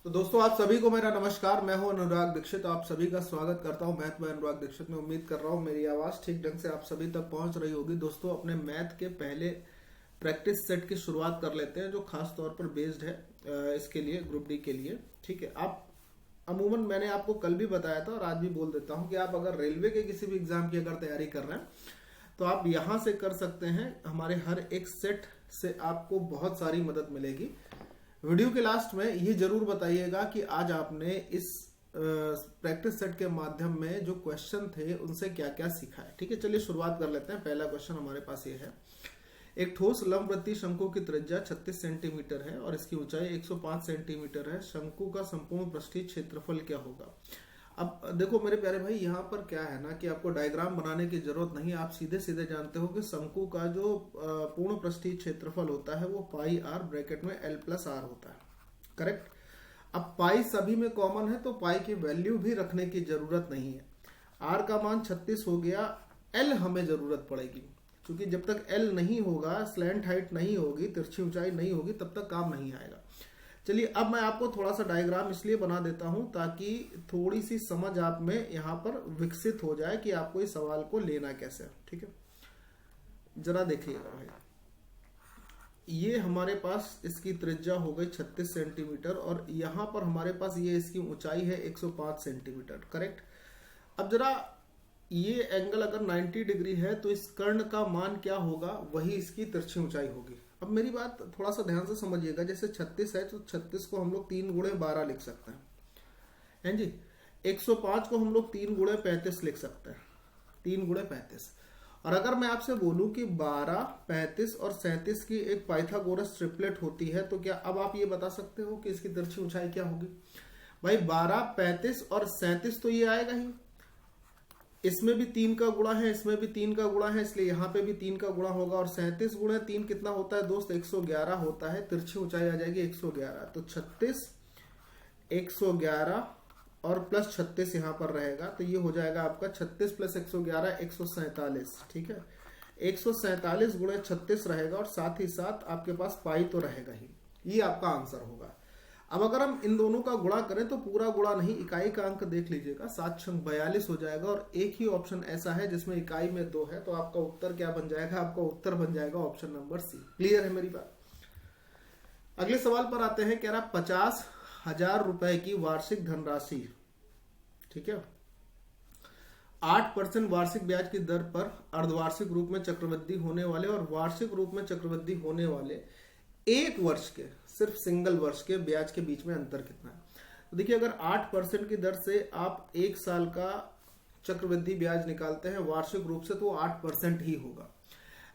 तो दोस्तों आप सभी को मेरा नमस्कार। मैं हूं अनुराग दीक्षित। आप सभी का स्वागत करता हूं मैथ बाय अनुराग दीक्षित में। उम्मीद कर रहा हूं मेरी आवाज ठीक ढंग से आप सभी तक पहुंच रही होगी। दोस्तों अपने मैथ के पहले प्रैक्टिस सेट की शुरुआत कर लेते हैं जो खास तौर पर बेस्ड है इसके लिए, ग्रुप डी के लिए। ठीक है, आप अमूमन मैंने आपको कल भी बताया था और आज भी बोल देता हूं कि आप अगर रेलवे के किसी भी एग्जाम की अगर तैयारी कर रहे हैं तो आप यहां से कर सकते हैं। हमारे हर एक सेट से आपको बहुत सारी मदद मिलेगी। वीडियो के लास्ट में ये जरूर बताइएगा कि आज आपने इस प्रैक्टिस सेट के माध्यम में जो क्वेश्चन थे उनसे क्या क्या सीखा है। ठीक है, चलिए शुरुआत कर लेते हैं। पहला क्वेश्चन हमारे पास ये है, एक ठोस लंबवृत्तीय शंकु की त्रिज्या 36 सेंटीमीटर है और इसकी ऊंचाई 105 सेंटीमीटर है। शंकु का संपूर्ण पृष्ठीय क्षेत्रफल क्या होगा। अब देखो मेरे प्यारे भाई, यहाँ पर क्या है ना कि आपको डायग्राम बनाने की जरूरत नहीं। आप सीधे सीधे जानते हो कि शंकु का जो पूर्ण पृष्ठीय क्षेत्रफल होता है वो पाई आर ब्रैकेट में एल प्लस आर होता है। करेक्ट। अब पाई सभी में कॉमन है तो पाई की वैल्यू भी रखने की जरूरत नहीं है। आर का मान 36 हो गया। एल हमें जरूरत पड़ेगी क्योंकि जब तक एल नहीं होगा, स्लैंट हाइट नहीं होगी, तिरछी ऊंचाई नहीं होगी, तब तक काम नहीं आएगा। चलिए अब मैं आपको थोड़ा सा डायग्राम इसलिए बना देता हूं ताकि थोड़ी सी समझ आप में यहां पर विकसित हो जाए कि आपको इस सवाल को लेना कैसे। ठीक है, जरा देखिएगा भाई, ये हमारे पास इसकी त्रिज्या हो गई 36 सेंटीमीटर और यहां पर हमारे पास ये इसकी ऊंचाई है 105 सेंटीमीटर। करेक्ट। अब जरा ये एंगल अगर 90 डिग्री है तो इस कर्ण का मान क्या होगा, वही इसकी तिरछी ऊंचाई होगी। अब मेरी बात थोड़ा सा ध्यान से समझिएगा। जैसे 36 है तो 36 को हम लोग 3 गुणे 12 लिख सकते हैं जी। 105 को हम लोग 3 गुणे 35 लिख सकते हैं, 3 गुणे 35। और अगर मैं आपसे बोलूं कि 12, 35 और 37 की एक पाइथागोरस ट्रिपलेट होती है तो क्या अब आप ये बता सकते हो कि इसकी तिरछी ऊंचाई क्या होगी। भाई 12, 35 और 37 तो ये आएगा ही। इसमें भी 3 का गुणा है, इसमें भी 3 का गुणा है, इसलिए यहाँ पे भी 3 का गुणा होगा। और 37 गुणे 3 कितना होता है दोस्त, 111 होता है। तिरछी ऊंचाई आ जाएगी 111। तो 36, 111 और प्लस 36 यहाँ पर रहेगा तो ये हो जाएगा आपका 36 प्लस 111 147। ठीक है, 147 गुणे 36 रहेगा और साथ ही साथ आपके पास पाई तो रहेगा ही। ये आपका आंसर होगा। अब अगर हम इन दोनों का गुणा करें तो पूरा गुणा नहीं, इकाई का अंक देख लीजिएगा, 7 छंग 42 हो जाएगा। और एक ही ऑप्शन ऐसा है जिसमें इकाई में 2 है तो आपका उत्तर क्या बन जाएगा, आपका उत्तर बन जाएगा ऑप्शन नंबर सी। क्लियर है मेरी बात। अगले सवाल पर आते हैं। कह रहा 50,000 रुपए की वार्षिक धनराशि, ठीक है, 8% वार्षिक ब्याज की दर पर अर्धवार्षिक रूप में चक्रवृद्धि होने वाले और वार्षिक रूप में चक्रवृद्धि होने वाले एक वर्ष के, सिर्फ सिंगल वर्ष के ब्याज के बीच में अंतर कितना है। तो देखिए, अगर 8% की दर से आप एक साल का चक्रवृद्धि ब्याज निकालते हैं वार्षिक रूप से तो 8% ही होगा।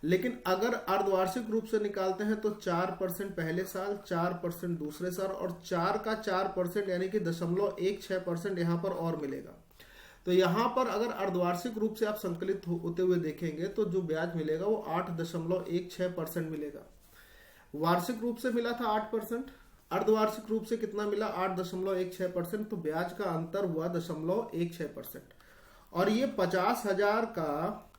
लेकिन अगर अर्धवार्षिक रूप से निकालते हैं तो 4% पहले साल, 4% दूसरे साल और 4 का 4% यानी कि 0.16% यहां पर और मिलेगा। तो यहां पर अगर अर्धवार्षिक रूप से आप संकलित होते हुए देखेंगे तो जो ब्याज मिलेगा वो 8.16% मिलेगा। वार्षिक रूप से मिला था 8%, अर्धवार्षिक रूप से कितना मिला, 8.16%। तो ब्याज का अंतर हुआ 0.16%। और ये 50,000 का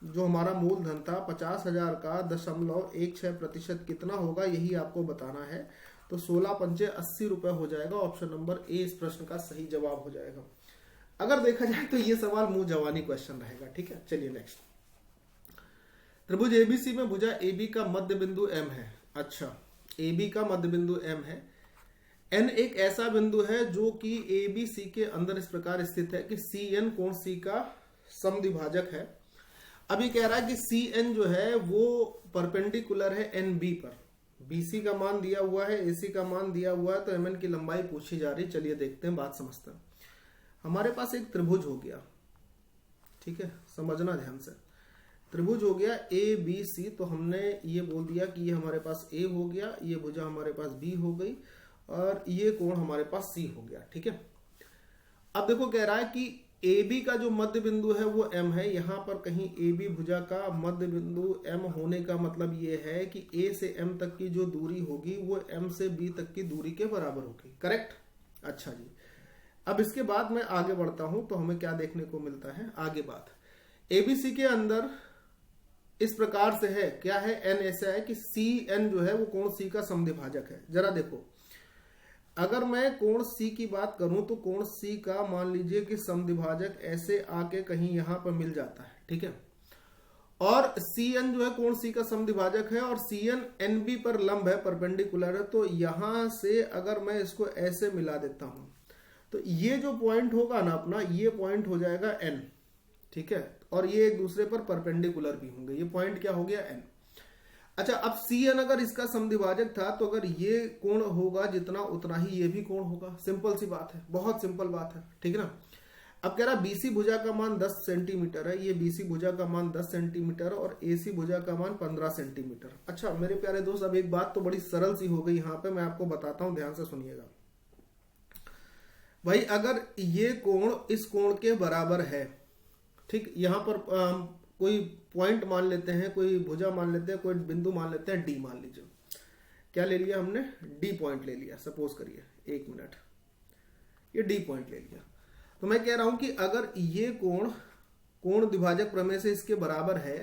जो हमारा मूलधन था, 50,000 का 0.16% कितना होगा, यही आपको बताना है। तो 16 पंचे 80 रुपए हो जाएगा। ऑप्शन नंबर ए इस प्रश्न का सही जवाब हो जाएगा। अगर देखा जाए तो ये सवाल मुंह जवानी क्वेश्चन रहेगा। ठीक है, चलिए नेक्स्ट। त्रिभुज एबीसी में भुजा एबी का मध्य बिंदु एम है। अच्छा, AB का मध्य बिंदु M है। N एक ऐसा बिंदु है जो कि ABC के अंदर इस प्रकार स्थित है कि CN कोण C का समद्विभाजक है। अब ये कह रहा है कि CN जो है वो परपेंडिकुलर है NB पर। BC का मान दिया हुआ है, AC का मान दिया हुआ है, तो MN की लंबाई पूछी जा रही। चलिए देखते हैं, बात समझते हैं। हमारे पास एक त्रिभुज हो गया, ठीक है, समझना ध्यान से। त्रिभुज हो गया ABC, तो हमने ये बोल दिया कि ये हमारे पास A हो गया, ये भुजा हमारे पास B हो गई और ये कोण हमारे पास C हो गया। ठीक है, अब देखो कह रहा है कि AB का जो मध्य बिंदु है वो M है। यहां पर कहीं AB भुजा का मध्य बिंदु M होने का मतलब ये है कि A से M तक की जो दूरी होगी वो M से B तक की दूरी के बराबर होगी। करेक्ट। अच्छा जी, अब इसके बाद मैं आगे बढ़ता हूं तो हमें क्या देखने को मिलता है। आगे बात ABC के अंदर इस प्रकार से है, क्या है, N ऐसा है कि CN जो है वो कोण C का समद्विभाजक है। जरा देखो, अगर मैं कोण सी की बात करूं तो कोण सी का मान लीजिए कि समद्विभाजक ऐसे आके कहीं यहां पर मिल जाता है, ठीक है। और सी एन जो है कोण सी का समद्विभाजक है और सी एन एन बी पर लंब है, परपेंडिकुलर है। तो यहां से अगर मैं इसको ऐसे मिला देता हूं तो ये जो पॉइंट होगा ना अपना, ये पॉइंट हो जाएगा एन, ठीक है। और ये एक दूसरे पर परपेंडिकुलर भी होंगे। ये पॉइंट क्या हो गया, एन। अच्छा, अब सी एन अगर इसका समद्विभाजक था तो अगर ये कोण होगा जितना उतना ही ये भी कोण होगा। सिंपल सी बात है, बहुत सिंपल बात है, ठीक है ना। अब कह रहा बीसी भुजा का मान 10 सेंटीमीटर है, ये बीसी भुजा का मान 10 सेंटीमीटर और एसी भुजा का मान 15 सेंटीमीटर। अच्छा मेरे प्यारे दोस्त, अब एक बात तो बड़ी सरल सी हो गई यहाँ पे, मैं आपको बताता हूं, ध्यान से सुनिएगा भाई। अगर ये कोण इस कोण के बराबर है, ठीक, यहां पर कोई पॉइंट मान लेते हैं, कोई भुजा मान लेते हैं, कोई बिंदु मान लेते हैं, डी मान लीजिए। क्या ले लिया हमने, डी पॉइंट ले लिया। सपोज करिए, एक मिनट, ये डी पॉइंट ले लिया। तो मैं कह रहा हूं कि अगर ये कोण द्विभाजक प्रमेय से इसके बराबर है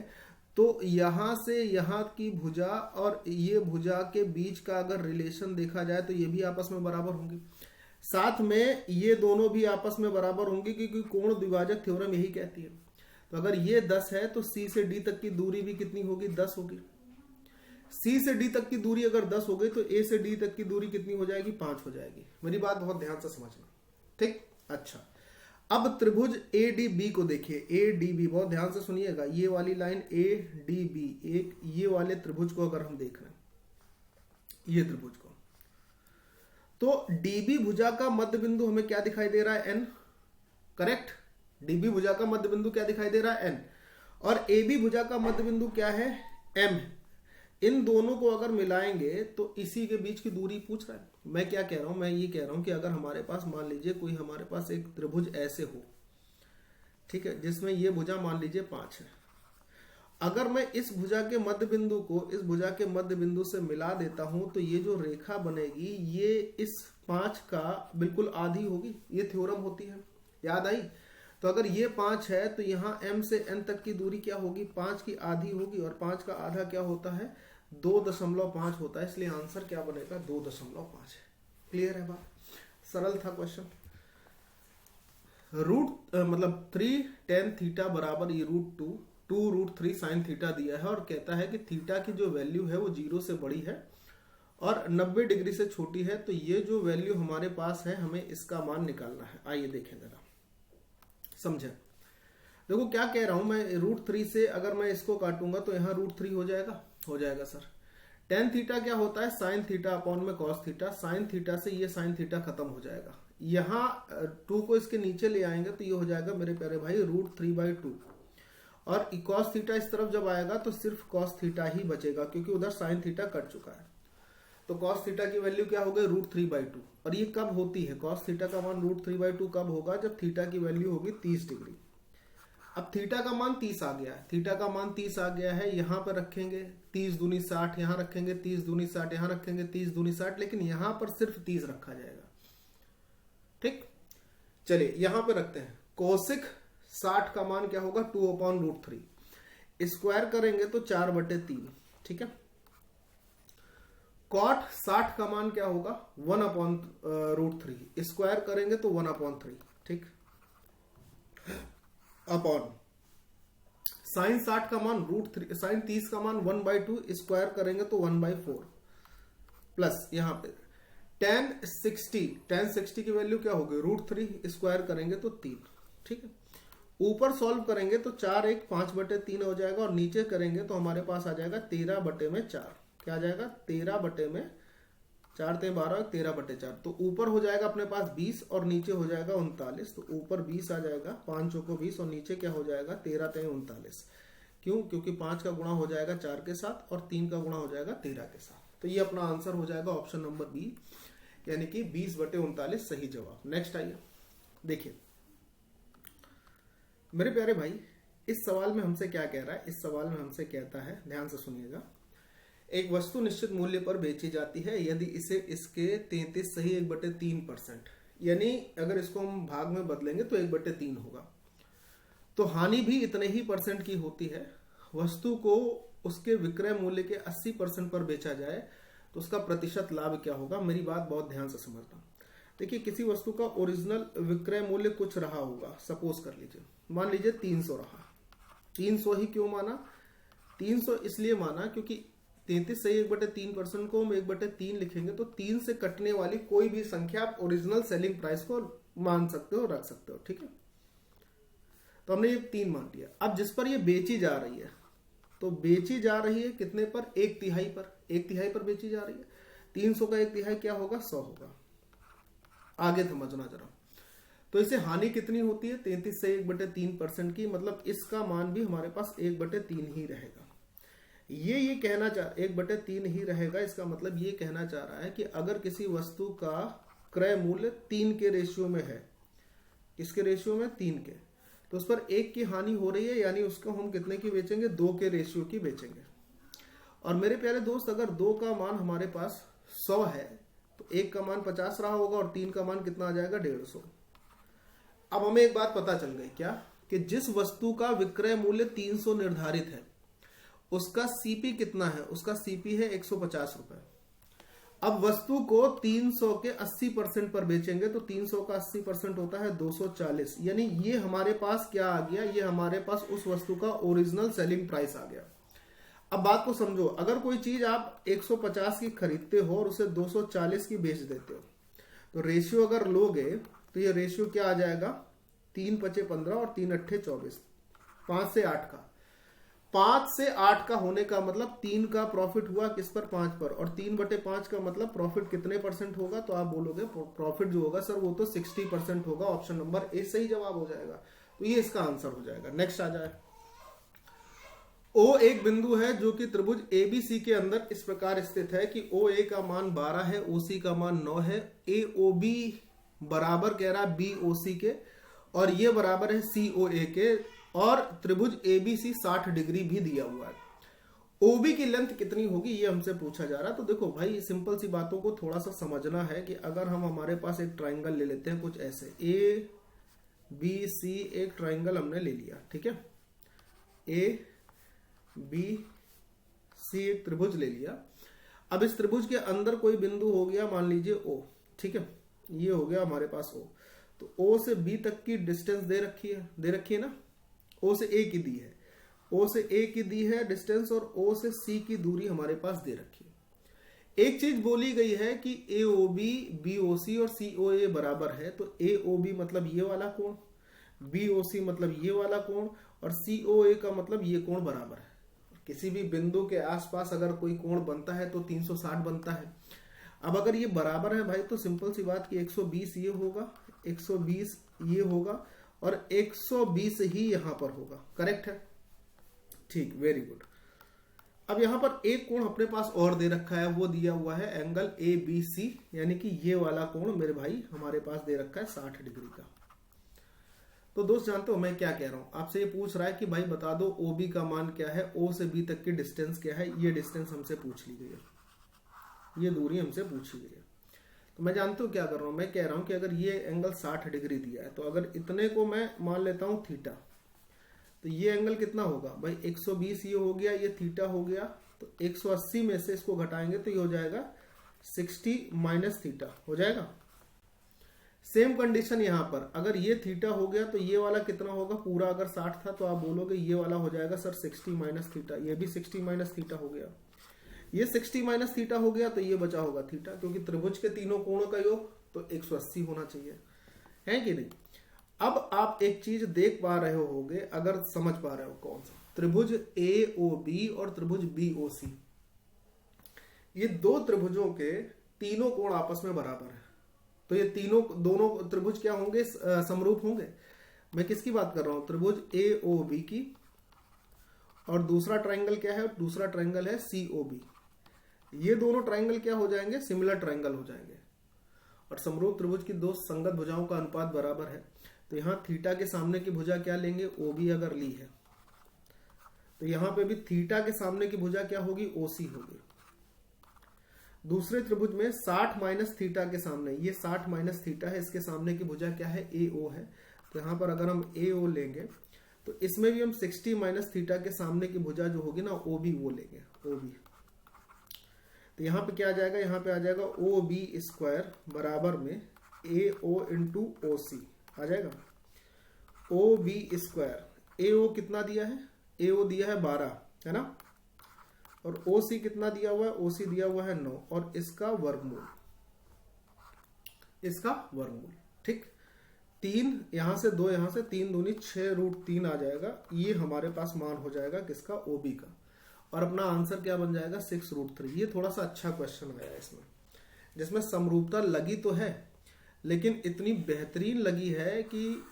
तो यहां से यहां की भुजा और ये भुजा के बीच का अगर रिलेशन देखा जाए तो ये भी आपस में बराबर होंगी, साथ में ये दोनों भी आपस में बराबर होंगी, क्योंकि कोण द्विभाजक थ्योरम यही कहती है। तो अगर ये 10 है तो सी से डी तक की दूरी भी कितनी होगी, 10 होगी। सी से डी तक की दूरी अगर 10 हो गई तो ए से डी तक की दूरी कितनी हो जाएगी, 5 हो जाएगी। मेरी बात बहुत ध्यान से समझना, ठीक। अच्छा, अब त्रिभुज ए डी बी को देखिए, ए डी बी, बहुत ध्यान से सुनिएगा। ये वाली लाइन ए डी बी, एक ये वाले त्रिभुज को अगर हम देख रहे हैं, ये त्रिभुज को, तो डीबी भुजा का मध्य बिंदु हमें क्या दिखाई दे रहा है, एन, करेक्ट। डीबी भुजा का मध्य बिंदु क्या दिखाई दे रहा है, एन। और ए बी भुजा का मध्य बिंदु क्या है, एम। इन दोनों को अगर मिलाएंगे तो इसी के बीच की दूरी पूछ रहा है। मैं क्या कह रहा हूं, मैं ये कह रहा हूं कि अगर हमारे पास मान लीजिए कोई हमारे पास एक त्रिभुज ऐसे हो, ठीक है, जिसमें ये भुजा मान लीजिए 5 है। अगर मैं इस भुजा के मध्य बिंदु को इस भुजा के मध्य बिंदु से मिला देता हूं तो ये जो रेखा बनेगी ये इस 5 का बिल्कुल आधी होगी। ये थ्योरम होती है, याद आई। तो अगर ये 5 है तो यहाँ m से n तक की दूरी क्या होगी, 5 की आधी होगी। और 5 का आधा क्या होता है, 2.5 होता है। इसलिए आंसर क्या बनेगा, 2.5 है। क्लियर है बात, सरल था क्वेश्चन। रूट मतलब 3 tan थीटा बराबर ये √2 √3 sin थीटा दिया है और कहता है कि थीटा की जो वैल्यू है वो 0 से बड़ी है और 90 डिग्री से छोटी है। तो ये जो वैल्यू हमारे पास है हमें इसका मान निकालना है। आइए देखें जरा, समझे। देखो क्या कह रहा हूं मैं, √3 से अगर मैं इसको काटूंगा तो यहाँ √3 हो जाएगा सर। tan थीटा क्या होता है, sin थीटा अपॉन में cos थीटा। sin थीटा से ये sin थीटा खत्म हो जाएगा। यहाँ 2 को इसके नीचे ले आएंगे तो ये हो जाएगा मेरे प्यारे भाई √3/2। और cos थीटा इस तरफ जब आएगा तो सिर्फ cos थीटा ही बचेगा, क्योंकि उधर sin थीटा कट चुका है। तो cos थीटा की वैल्यू क्या हो गई, √3/2। और ये कब होती है, cos थीटा का मान √3/2 कब होगा, जब थीटा की वैल्यू होगी 30 डिग्री। अब थीटा का मान 30 आ गया है, थीटा का मान 30 आ गया है। यहां पर रखेंगे 30 दूनी 60, यहां रखेंगे 30 दूनी 60, यहां रखेंगे 30 दूनी 60, लेकिन यहां पर सिर्फ 30 रखा जाएगा, ठीक। चलिए यहां पर रखते हैं। कोसिक 60 का मान क्या होगा, 2/√3। स्क्वायर करेंगे तो 4/3, ठीक है। कॉट 60 का मान क्या होगा, 1/√3। स्क्वायर करेंगे तो 1/3, ठीक। अपॉन साइन 60 का मान √3, साइन 30 का मान 1/2। स्क्वायर करेंगे तो 1/4 प्लस यहाँ पे tan 60 की वैल्यू क्या होगी, √3। स्क्वायर करेंगे तो 3, ठीक है। ऊपर सॉल्व करेंगे तो 4 1 5/3 हो जाएगा और नीचे करेंगे तो हमारे पास आ जाएगा 13/4। क्या आ जाएगा, 13/4 3 12 13/4। तो ऊपर हो जाएगा अपने पास 20 और नीचे हो जाएगा 39। तो ऊपर 20 आ जाएगा, 5 चौको 20 और नीचे क्या हो जाएगा 13 3 39। क्यों, क्योंकि 5 का गुणा हो जाएगा 4 के साथ और 3 का गुणा हो जाएगा 13 के साथ। तो ये अपना आंसर हो जाएगा ऑप्शन नंबर बी, यानी कि 20/39 सही जवाब। नेक्स्ट आइए देखिए मेरे प्यारे भाई, इस सवाल में हमसे क्या कह रहा है। इस सवाल में हमसे कहता है, ध्यान से सुनिएगा, एक वस्तु निश्चित मूल्य पर बेची जाती है यदि इसे इसके 33 सही 1/3%, यानी अगर इसको हम भाग में बदलेंगे तो 1/3 होगा। तो हानि भी इतने ही % की होती है। वस्तु को उसके विक्रय मूल्य के 80% पर बेचा जाए तो उसका प्रतिशत लाभ क्या होगा। मेरी बात बहुत ध्यान से समझना। देखिए, किसी वस्तु का ओरिजिनल विक्रय मूल्य कुछ रहा होगा, सपोज कर लीजिए, मान लीजिए 300 रहा। 300 ही क्यों माना? 300 इसलिए माना क्योंकि 33 से 1/3% को हम 1/3 लिखेंगे तो 3 से कटने वाली कोई भी संख्या आप ओरिजिनल सेलिंग प्राइस को मान सकते हो, रख सकते हो, ठीक है। तो हमने ये 3 मान लिया। अब जिस पर ये बेची जा रही है, तो बेची जा रही है कितने पर? 1/3 पर। 1/3 पर बेची जा रही है। 300 का 1/3 क्या होगा? 100 होगा। आगे समझना जरा। तो इसे हानि कितनी होती है? 33 से 1/3% की, मतलब इसका मान भी हमारे पास 1/3 ही रहेगा। ये कहना चाह 1/3 ही रहेगा। इसका मतलब ये कहना चाह रहा है कि अगर किसी वस्तु का क्रय मूल्य 3 के रेशियो में है, किसके रेशियो में? 3 के, तो उस पर 1 की हानि हो रही है, यानी उसको हम कितने की बेचेंगे? 2 के रेशियो की बेचेंगे। और मेरे प्यारे दोस्त, अगर 2 का मान हमारे पास 100 है तो 1 का मान 50 रहा होगा और 3 का मान कितना आ जाएगा? 150। अब हमें एक बात पता चल गई क्या? कि जिस वस्तु का विक्रय मूल्य 300 निर्धारित है उसका सीपी कितना है? उसका सीपी है 150 रुपए। अब वस्तु को 300 के 80% पर बेचेंगे तो 300 का 80% होता है 240, यानी ये हमारे पास क्या आ गया? ये हमारे पास उस वस्तु का ओरिजिनल सेलिंग प्राइस आ गया। अब बात को समझो, अगर कोई चीज आप 150 की खरीदते हो और उसे 240 की बेच देते हो, तो रेशियो अगर लोगे तो ये रेशियो क्या आ जाएगा? 3×5 = 15 और 3×8 = 24। 5 से 8 का, 5 से 8 का होने का मतलब 3 का प्रॉफिट हुआ किस पर? 5 पर। और 3/5 का मतलब प्रॉफिट कितने % होगा? तो आप बोलोगे प्रॉफिट जो होगा सर वो तो 60% होगा। ऑप्शन नंबर ए सही जवाब हो जाएगा। तो ये इसका आंसर हो जाएगा। नेक्स्ट आ जाए। ओ एक बिंदु है जो कि त्रिभुज एबीसी के अंदर इस प्रकार स्थित है कि ओ ए का मान 12 है, ओसी का मान 9 है, ए ओ बी बराबर कह रहा है बी ओ सी के, और ये बराबर है सी ओ ए के, और त्रिभुज एबीसी 60 डिग्री भी दिया हुआ है। ओबी की लेंथ कितनी होगी ये हमसे पूछा जा रहा है। तो देखो भाई, सिंपल सी बातों को थोड़ा सा समझना है कि अगर हम हमारे पास एक ट्राइंगल ले लेते हैं कुछ ऐसे, ए बी सी, एक ट्राइंगल हमने ले लिया, ठीक है, ए बी सी एक त्रिभुज ले लिया। अब इस त्रिभुज के अंदर कोई बिंदु हो गया, मान लीजिए ओ, ठीक है, ये हो गया हमारे पास ओ। तो ओ से बी तक की डिस्टेंस दे रखी है ना, ओ से ए की दी है, ओ से ए की दी है डिस्टेंस, और ओ से सी की दूरी हमारे पास दे रखी है। एक चीज बोली गई है कि ए ओ बी बी ओ सी और सी ओ ए बराबर है। तो ए ओ बी मतलब ये वाला कोण, बी ओ सी मतलब ये वाला कोण, और सी ओ ए का मतलब ये कोण बराबर है। किसी भी बिंदु के आसपास अगर कोई कोण बनता है तो 360 बनता है। अब अगर ये बराबर है भाई, तो सिंपल सी बात कि 120 ये होगा, 120 ये होगा, और 120 ही यहां पर होगा। करेक्ट है? ठीक, वेरी गुड। अब यहां पर एक कोण अपने पास और दे रखा है, वो दिया हुआ है एंगल ए बी सी, यानी कि ये वाला कोण मेरे भाई हमारे पास दे रखा है 60 डिग्री का। तो दोस्त जानते हो मैं क्या कह रहा हूं? आपसे ये पूछ रहा है कि भाई बता दो ओ बी का मान क्या है, ओ से बी तक की डिस्टेंस क्या है। ये डिस्टेंस हमसे पूछ ली गई है, ये दूरी हमसे पूछी गई है। तो मैं जानते हो क्या कर रहा हूं? मैं कह रहा हूं कि अगर ये एंगल 60 डिग्री दिया है, तो अगर इतने को मैं मान लेता हूं थीटा, तो ये एंगल कितना होगा भाई? 120 ये हो गया, ये थीटा हो गया, तो 180 में से इसको घटाएंगे तो ये हो जाएगा 60 माइनस थीटा हो जाएगा। सेम कंडीशन यहां पर, अगर ये थीटा हो गया तो ये वाला कितना होगा? पूरा अगर 60 था तो आप बोलोगे ये वाला हो जाएगा सर 60 माइनस थीटा, ये भी 60 माइनस थीटा हो गया, ये 60 माइनस थीटा हो गया, तो ये बचा होगा थीटा, क्योंकि त्रिभुज के तीनों कोणों का योग तो 180 होना चाहिए, है कि नहीं? अब आप एक चीज देख पा रहे होगे, अगर समझ पा रहे हो, कौन सा? त्रिभुज ए ओ बी और त्रिभुज बी ओ सी, ये दो त्रिभुजों के तीनों कोण आपस में बराबर है। तो ये दोनों त्रिभुज क्या होंगे? समरूप होंगे। मैं किसकी बात कर रहा हूं? त्रिभुज ए ओ बी की। और दूसरा ट्राइंगल क्या है? दूसरा ट्राइंगल है सी ओ बी। ये दोनों ट्राइंगल क्या हो जाएंगे? सिमिलर ट्राइंगल हो जाएंगे। और समरूप त्रिभुज की दो संगत भुजाओं का अनुपात बराबर है। तो यहां थीटा के सामने की भुजा क्या लेंगे? ओ बी अगर ली है तो यहां पे भी थीटा के सामने की भुजा क्या होगी? ओ सी होगी। दूसरे त्रिभुज में 60 माइनस थीटा के सामने, ये 60 माइनस थीटा है, इसके सामने की भुजा क्या है? ए ओ है। तो यहां पर अगर हम ए ओ लेंगे तो इसमें भी हम 60 माइनस थीटा के सामने की भुजा जो होगी ना ओ बी, वो लेंगे, ओ बी। तो यहाँ पे क्या आ जाएगा, यहाँ पे आ जाएगा ओ बी स्क्वायर बराबर में ए ओ इंटू ओ सी आ जाएगा। ओ बी स्क्वायर, ए ओ कितना दिया है, ए ओ दिया है 12 है ना, और ओ सी कितना दिया हुआ है, ओ सी दिया हुआ है 9, और इसका वर्गमूल, इसका वर्गमूल। ठीक, 3 यहां से 2 यहां से 3 दूनी 6√3 आ जाएगा। ये हमारे पास मान हो जाएगा किसका, ओबी का, और अपना आंसर क्या बन जाएगा 6√3। ये थोड़ा सा अच्छा क्वेश्चन आया इसमें, जिसमें समरूपता लगी तो है लेकिन इतनी बेहतरीन लगी है कि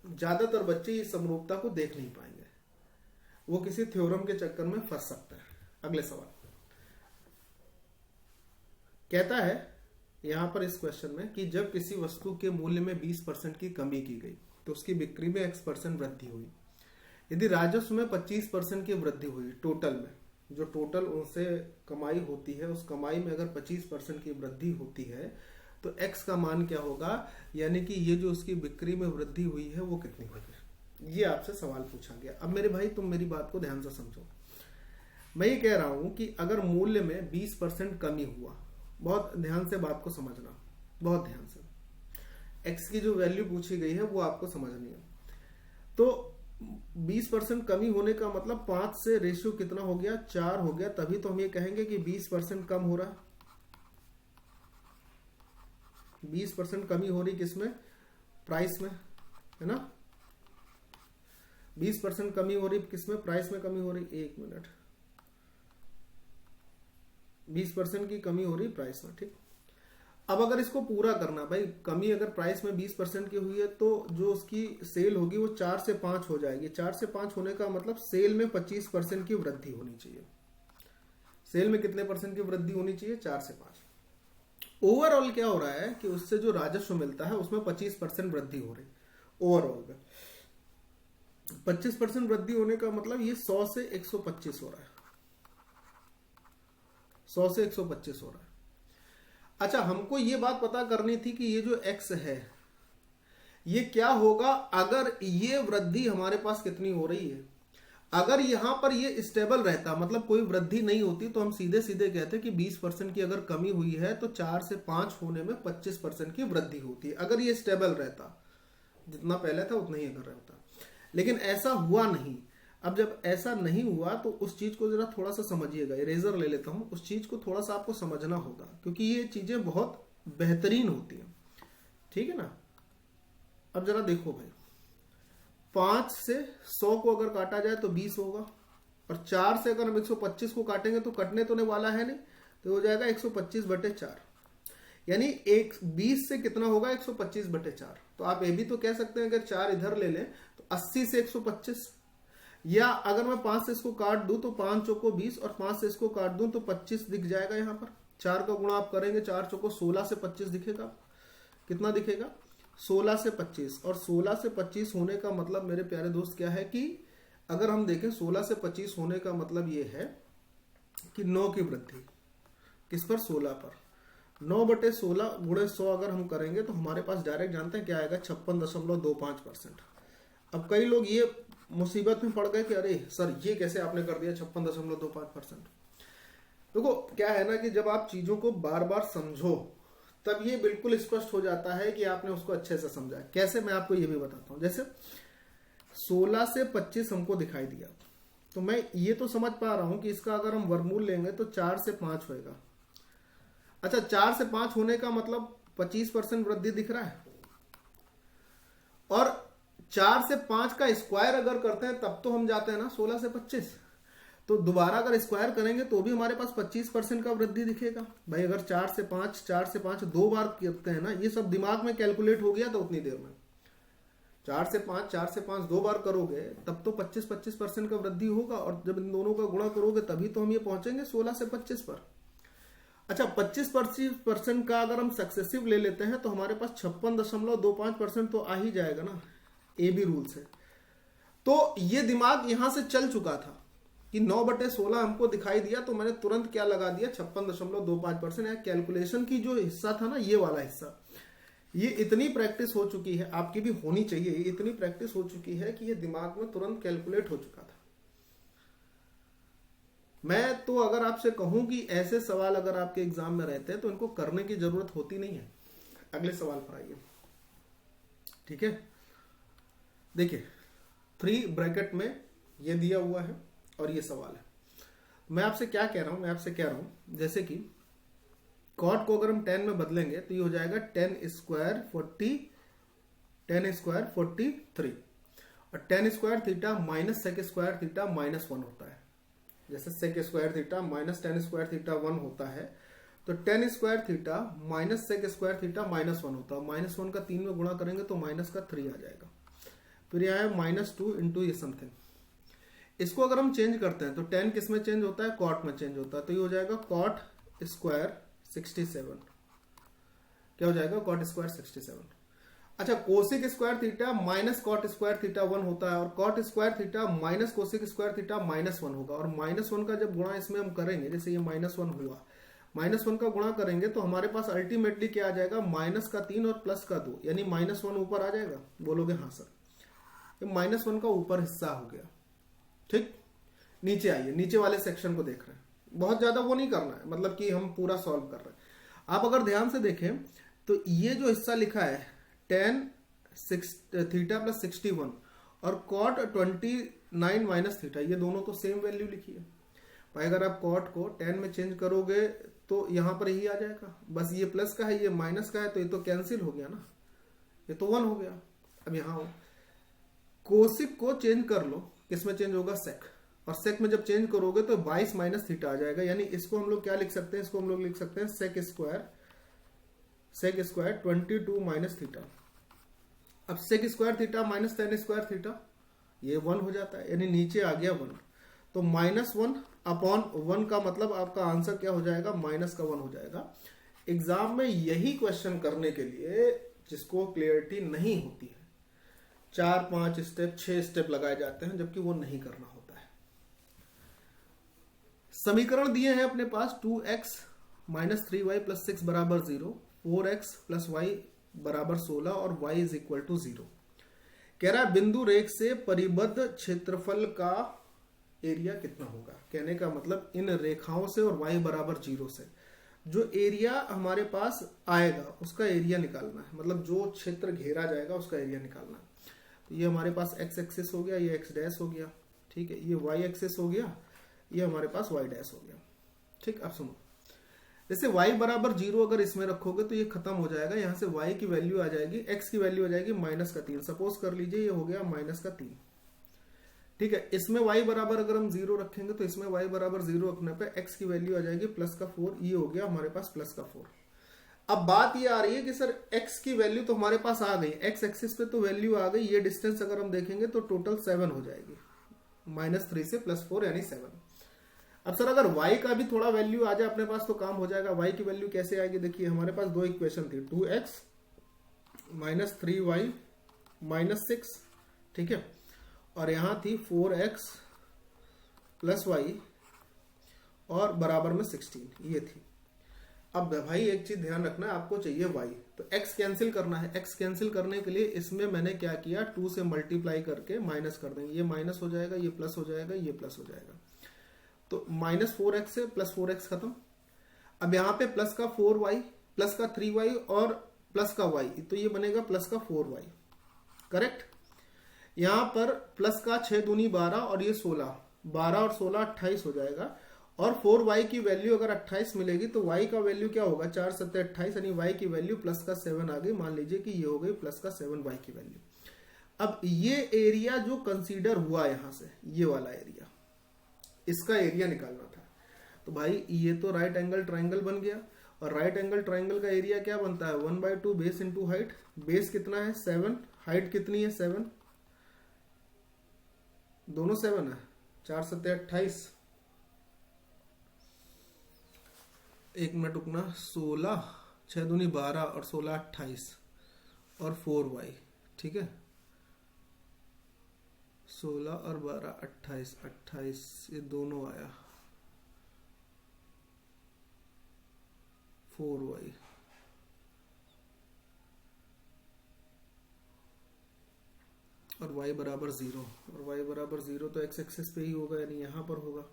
ज्यादातर बच्चे इस समरूपता को देख नहीं पाएंगे, वो किसी थ्योरम के चक्कर में फंस सकता है। अगले सवाल कहता है यहां पर इस क्वेश्चन में कि जब किसी वस्तु के मूल्य में 20% की कमी की गई तो उसकी बिक्री में X% वृद्धि हुई। यदि राजस्व में 25% की वृद्धि हुई, टोटल में जो टोटल उनसे कमाई होती है उस कमाई में अगर 25% की वृद्धि होती है तो X का मान क्या होगा, यानी कि ये जो उसकी बिक्री में वृद्धि हुई है वो कितनी होगी। ये आपसे सवाल पूछा गया। अब मेरे भाई तुम मेरी बात को ध्यान से समझो। मैं ये कह रहा हूं कि अगर मूल्य में 20% कमी हुआ, बहुत ध्यान से बात को समझना, बहुत ध्यान से, x की जो वैल्यू पूछी गई है वो आपको समझनी है। तो 20% कमी होने का मतलब 5 से रेशियो कितना हो गया, 4 हो गया, तभी तो हम ये कहेंगे कि 20% कम हो रहा। 20% कमी हो रही किसमें, प्राइस में, है ना। 20% कमी हो रही किसमें, प्राइस में कमी हो रही। एक मिनट, 20% की कमी हो रही प्राइस में। ठीक, अब अगर इसको पूरा करना भाई, कमी अगर प्राइस में 20% की हुई है तो जो उसकी सेल होगी वो 4 से 5 हो जाएगी। 4 से 5 होने का मतलब सेल में 25% की वृद्धि होनी चाहिए। सेल में कितने परसेंट की वृद्धि होनी चाहिए, 4 से 5। ओवरऑल क्या हो रहा है कि उससे जो राजस्व मिलता है उसमें 25% वृद्धि हो रही ओवरऑल में। 25% वृद्धि होने का मतलब ये 100 से 125 हो रहा है, 100 से 125 हो रहा है। अच्छा, हमको ये बात पता करनी थी कि ये जो x है ये क्या होगा अगर ये वृद्धि हमारे पास कितनी हो रही है। अगर यहां पर ये स्टेबल रहता, मतलब कोई वृद्धि नहीं होती, तो हम सीधे सीधे कहते कि 20% की अगर कमी हुई है तो 4 से 5 होने में 25% की वृद्धि होती है, अगर ये स्टेबल रहता, जितना पहले था उतना ही अगर रहता। लेकिन ऐसा हुआ नहीं। अब जब ऐसा नहीं हुआ तो उस चीज को जरा थोड़ा सा समझिएगा। इरेजर ले लेता हूं, उस चीज को थोड़ा सा आपको समझना होगा क्योंकि ये चीजें बहुत बेहतरीन होती हैं। ठीक है ना। अब जरा देखो भाई, 5 से 100 को अगर काटा जाए तो 20 होगा, और 4 से अगर हम 125 को काटेंगे तो कटने तो नहीं वाला है नहीं, तो हो जाएगा 125/4, यानी 20 से कितना होगा 125/4। तो आप ये भी तो कह सकते हैं अगर 4 इधर ले लें तो 80 से 125, या अगर मैं 5 से इसको काट दूं तो 5 चौको 20 और 5 से इसको काट दूं तो 25 दिख जाएगा। यहाँ पर 4 का गुणा आप करेंगे, 4 चौको 16 से 25 दिखेगा। कितना दिखेगा, 16 से 25। और 16 से 25 होने का मतलब मेरे प्यारे दोस्त क्या है कि अगर हम देखें 16 से 25 होने का मतलब ये है कि 9 की वृद्धि किस पर, 16 पर। 9/16 गुणे 100 अगर हम करेंगे तो हमारे पास डायरेक्ट जानते हैं क्या आएगा, 56.25%। अब कई लोग ये मुसीबत में पड़ गए कि अरे सर ये कैसे आपने कर दिया 56.25%। देखो क्या है ना कि जब आप चीजों को बार बार समझो तब ये बिल्कुल स्पष्ट हो जाता है कि आपने उसको अच्छे से समझा। कैसे, मैं आपको ये भी बताता हूं। जैसे 16 से 25 हमको दिखाई दिया, तो मैं ये तो समझ पा रहा हूं कि इसका अगर हम वर्गमूल लेंगे तो 4 से 5 होएगा। अच्छा, 4 से 5 होने का मतलब 25% वृद्धि दिख रहा है, और 4 से 5 का स्क्वायर अगर करते हैं तब तो हम जाते हैं ना 16 से 25। तो दोबारा अगर स्क्वायर करेंगे तो भी हमारे पास 25% का वृद्धि दिखेगा। भाई अगर 4 से 5 2 बार करते हैं ना, ये सब दिमाग में कैलकुलेट हो गया था उतनी देर में। 4 से 5 2 बार करोगे तब तो 25% का वृद्धि होगा, और जब इन दोनों का गुणा करोगे तभी तो हम ये पहुंचेंगे 16 से 25 पर। अच्छा, 25% का अगर हम सक्सेसिव ले लेते हैं तो हमारे पास 56.25% तो आ ही जाएगा ना, ए बी रूल से। तो ये दिमाग यहां से चल चुका था कि 9/16 हमको दिखाई दिया, तो मैंने तुरंत क्या लगा दिया 56.25%। या कैलकुलेशन की जो हिस्सा था ना, ये वाला हिस्सा, ये इतनी प्रैक्टिस हो चुकी है, आपकी भी होनी चाहिए, ये इतनी प्रैक्टिस हो चुकी है कि ये दिमाग में तुरंत कैलकुलेट हो चुका था। मैं तो अगर आपसे कहूं कि ऐसे सवाल अगर आपके एग्जाम में रहते हैं तो इनको करने की जरूरत होती नहीं है। अगले सवाल पर आइए। ठीक है, देखिए 3 ब्रैकेट में ये दिया हुआ है और ये सवाल है। मैं आपसे क्या कह रहा हूं, मैं आपसे कह रहा हूं जैसे कि कॉट को अगर हम 10 में बदलेंगे तो ये हो जाएगा 10 स्क्वायर 43 और 10 square theta minus sec square theta -1 होता है। जैसे sec square theta minus 10 square theta 1 होता है, तो 10 square theta minus sec square theta -1 होता है। -1 का 3 में गुणा करेंगे तो माइनस का 3 आ जाएगा। फिर यहाँ है -2 इंटू ये समथिंग। इसको अगर हम चेंज करते हैं तो 10 किस में चेंज होता है, कॉट में चेंज होता है, तो ये हो जाएगा कॉट स्क्वायर 67। क्या हो जाएगा, कॉट स्क्वायर 67। अच्छा, cosec square theta minus cot square theta 1 होता है और cot square theta minus cosec square theta -1 होगा। और -1 का जब गुणा इसमें हम करेंगे, जैसे ये -1 हुआ, -1 का गुणा करेंगे तो हमारे पास अल्टीमेटली क्या आ जाएगा, माइनस का 3 और प्लस का 2, यानी -1 ऊपर आ जाएगा। बोलोगे हाँ सर, ये -1 का ऊपर हिस्सा हो गया। ठीक, नीचे आइए, नीचे वाले सेक्शन को देख रहे हैं। बहुत ज्यादा वो नहीं करना है, मतलब कि हम पूरा सॉल्व कर रहे हैं। आप अगर ध्यान से देखें तो ये जो हिस्सा लिखा है tan थीटा प्लस 61 और कॉट 29 माइनस थीटा, ये दोनों तो सेम वैल्यू लिखी है भाई। अगर आप कॉट को tan में चेंज करोगे तो यहां पर यही आ जाएगा। बस ये प्लस का है, ये माइनस का है, तो ये तो कैंसिल हो गया ना, ये तो 1 हो गया। अब यहां हो, कोसिक को चेंज कर लो, किसमें चेंज होगा, सेक, और सेक में जब चेंज करोगे तो 22 माइनस थीटा आ जाएगा। यानी इसको हम लोग क्या लिख सकते हैं, इसको हम लोग लिख सकते हैं सेक स्क्वायर 22 माइनस थीटा। अब sec square theta minus tan square theta, ये 1 हो जाता है, यानी नीचे आ गया 1। तो -1 अपॉन 1 का मतलब आपका आंसर क्या हो जाएगा, -1 हो जाएगा। एग्जाम में यही क्वेश्चन करने के लिए जिसको क्लियरिटी नहीं होती है, 4, 5 स्टेप 6 स्टेप लगाए जाते हैं, जबकि वो नहीं करना होता है। समीकरण दिए हैं अपने पास 2x माइनस 3y प्लस 6 बराबर 0, 4x प्लस वाई बराबर 16 और y इज इक्वल टू 0। कह रहा है बिंदु रेख से परिबद्ध क्षेत्रफल का एरिया कितना होगा। कहने का मतलब इन रेखाओं से और y बराबर 0 से जो एरिया हमारे पास आएगा उसका एरिया निकालना है, मतलब जो क्षेत्र घेरा जाएगा उसका एरिया निकालना है। तो ये हमारे पास x एक्सिस हो गया, ये x डैश हो गया, ठीक है, ये y एक्सिस हो गया, ये हमारे पास y डैश हो गया। ठीक, अब सुनो, जैसे y बराबर 0 अगर इसमें रखोगे तो ये खत्म हो जाएगा, यहां से y की वैल्यू आ जाएगी, x की वैल्यू आ जाएगी -3। सपोज कर लीजिए ये हो गया -3। ठीक है, इसमें y बराबर अगर हम 0 रखेंगे तो इसमें y बराबर 0 रखने पे x की वैल्यू आ जाएगी +4, ये हो गया हमारे पास +4। अब बात ये आ रही है कि सर x की वैल्यू तो हमारे पास आ गई, x एक्सिस पे तो वैल्यू आ गई, ये डिस्टेंस अगर हम देखेंगे तो टोटल 7 हो जाएगी, -3 से +4 यानी 7। अब सर अगर y का भी थोड़ा वैल्यू आ जाए अपने पास तो काम हो जाएगा। y की वैल्यू कैसे आएगी, देखिए हमारे पास दो इक्वेशन थी, 2x माइनस 3y -6, ठीक है, और यहां थी 4x प्लस वाई और बराबर में 16, ये थी। अब भाई एक चीज ध्यान रखना है, आपको चाहिए y, तो x कैंसिल करना है। x कैंसिल करने के लिए इसमें मैंने क्या किया, 2 से मल्टीप्लाई करके माइनस कर देंगे, ये माइनस हो जाएगा, ये प्लस हो जाएगा, ये प्लस हो जाएगा, तो -4x से +4x खत्म। अब यहाँ पे प्लस का 4y प्लस का 3y और प्लस का y, तो ये बनेगा प्लस का 4y, करेक्ट। यहाँ पर प्लस का 6 दूनी 12 और ये 16, 12 और 16 28 हो जाएगा, और 4y की वैल्यू अगर 28 मिलेगी तो y का वैल्यू क्या होगा, 4 7 28, यानी y की वैल्यू प्लस का 7 आ गई। मान लीजिए कि ये हो गई प्लस का 7 y की वैल्यू। अब ये एरिया जो कंसीडर हुआ यहां से, ये वाला एरिया, इसका एरिया निकालना था। तो भाई ये तो राइट एंगल ट्राइंगल बन गया, और राइट एंगल ट्राइंगल का एरिया क्या बनता है, 1/2 बेस इंटू हाइट। बेस कितना है 7, हाइट कितनी है 7, दोनों 7 है, 4 7 28, 1 मिनट रुकना, 16, 6 दूनी 12 और 16 28 और 4y, ठीक है, 16 और 12 28, 28 ये दोनों आया 4y, और y बराबर 0, और y बराबर 0 तो x एक्सिस पे ही होगा, यानी यहां पर होगा।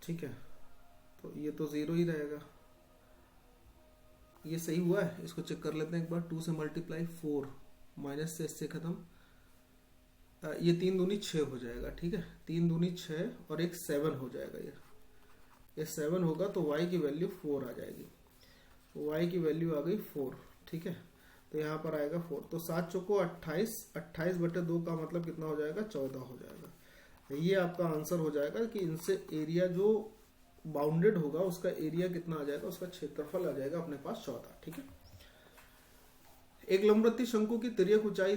ठीक है, तो ये तो 0 ही रहेगा। ये सही हुआ है, इसको चेक कर लेते हैं एक बार। 2 से मल्टीप्लाई 4, माइनस से इससे खत्म, ये 3 दूनी 6 हो जाएगा। ठीक है, 3 दूनी 6 और एक 7 हो जाएगा। ये 7 होगा तो y की वैल्यू 4 आ जाएगी। y की वैल्यू आ गई 4। ठीक है, तो यहाँ पर आएगा 4। तो 7 चौको 28, 28/2 का मतलब कितना हो जाएगा? 14 हो जाएगा। ये आपका आंसर हो जाएगा कि इनसे एरिया जो बाउंडेड होगा उसका एरिया कितना आ जाएगा, उसका क्षेत्रफल आ जाएगा अपने पास 14। ठीक है, एक लंबवृत्तीय शंकु की तिर्यक ऊंचाई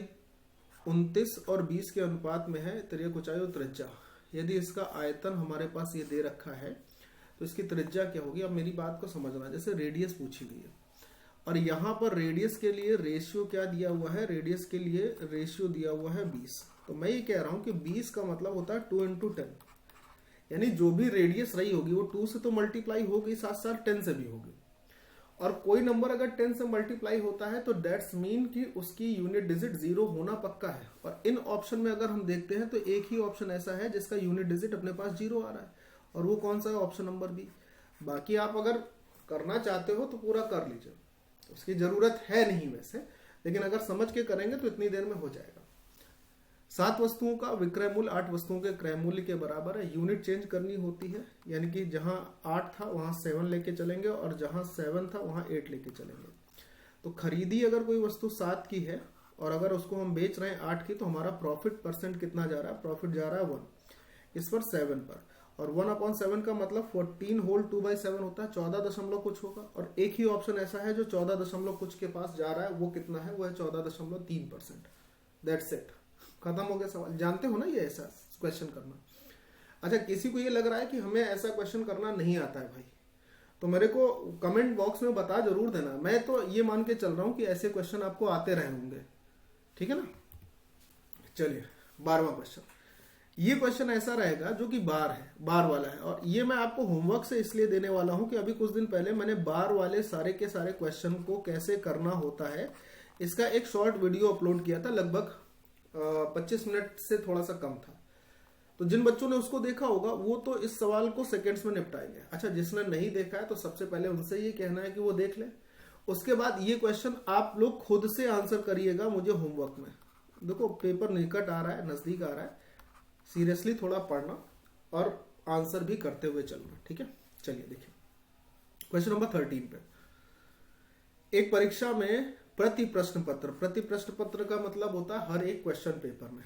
29 और 20 के अनुपात में है, तिर्यक ऊंचाई और त्रिज्या। यदि इसका आयतन हमारे पास ये दे रखा है तो इसकी त्रिज्या क्या होगी? अब मेरी बात को समझना, जैसे रेडियस पूछी गई है और यहाँ पर रेडियस के लिए रेशियो क्या दिया हुआ है? रेडियस के लिए रेशियो दिया हुआ है 20। तो मैं ये कह रहा हूं कि 20 का मतलब होता है 2 × 10, यानी जो भी रेडियस रही होगी वो 2 से तो मल्टीप्लाई होगी, साथ साथ 10 से भी होगी। और कोई नंबर अगर 10 से मल्टीप्लाई होता है तो दैट्स मीन कि उसकी यूनिट डिजिट 0 होना पक्का है। और इन ऑप्शन में अगर हम देखते हैं तो एक ही ऑप्शन ऐसा है जिसका यूनिट डिजिट अपने पास 0 आ रहा है, और वो कौन सा है? Option number B. बाकी आप अगर करना चाहते हो तो पूरा कर लीजिए, उसकी जरूरत है नहीं वैसे, लेकिन अगर समझ के करेंगे तो इतनी देर में हो जाएगा। 7 वस्तुओं का विक्रय मूल्य 8 वस्तुओं के क्रय मूल्य के बराबर है। यूनिट चेंज करनी होती है, यानी कि जहां 8 था वहां 7 लेके चलेंगे और जहां 7 था वहां 8 लेके चलेंगे। तो खरीदी अगर कोई वस्तु 7 की है और अगर उसको हम बेच रहे हैं 8 की, तो हमारा प्रॉफिट परसेंट कितना जा रहा है? प्रॉफिट जा रहा है 1 इस पर 7 पर। और 1/7 का मतलब 14 होल 2/7 होता है, 14 दशमलव कुछ होगा। और एक ही ऑप्शन ऐसा है जो 14 दशमलव कुछ के पास जा रहा है, वो कितना है? वो है 14.3%। दैट्स इट, खत्म हो गया सवाल। जानते हो ना ये ऐसा क्वेश्चन करना। अच्छा, किसी को ये लग रहा है कि हमें ऐसा क्वेश्चन करना नहीं आता है भाई, तो मेरे को कमेंट बॉक्स में बता जरूर देना। मैं तो ये मान के चल रहा हूं कि ऐसे क्वेश्चन आपको आते रहे होंगे। ठीक है ना, चलिए 12वां क्वेश्चन। ये क्वेश्चन ऐसा रहेगा जो कि बार है, बार वाला है, और ये मैं आपको होमवर्क से इसलिए देने वाला हूं कि अभी कुछ दिन पहले मैंने बार वाले सारे के सारे क्वेश्चन को कैसे करना होता है इसका एक शॉर्ट वीडियो अपलोड किया था, लगभग 25 मिनट से थोड़ा सा कम था। तो जिन बच्चों ने उसको देखा होगा वो तो इस सवाल को सेकंड्स में निपटाएंगे। अच्छा, जिसने नहीं देखा है तो सबसे पहले उनसे ये कहना है कि वो देख ले। उसके बाद ये क्वेश्चन आप लोग खुद से आंसर करिएगा मुझे होमवर्क में। देखो पेपर निकट आ रहा है, नजदीक आ रहा है, सीरियसली थोड़ा पढ़ना और आंसर भी करते हुए चलना। ठीक है, चलिए देखिए क्वेश्चन नंबर 13 पे। एक परीक्षा में प्रति प्रश्न पत्र का मतलब होता है हर एक क्वेश्चन पेपर में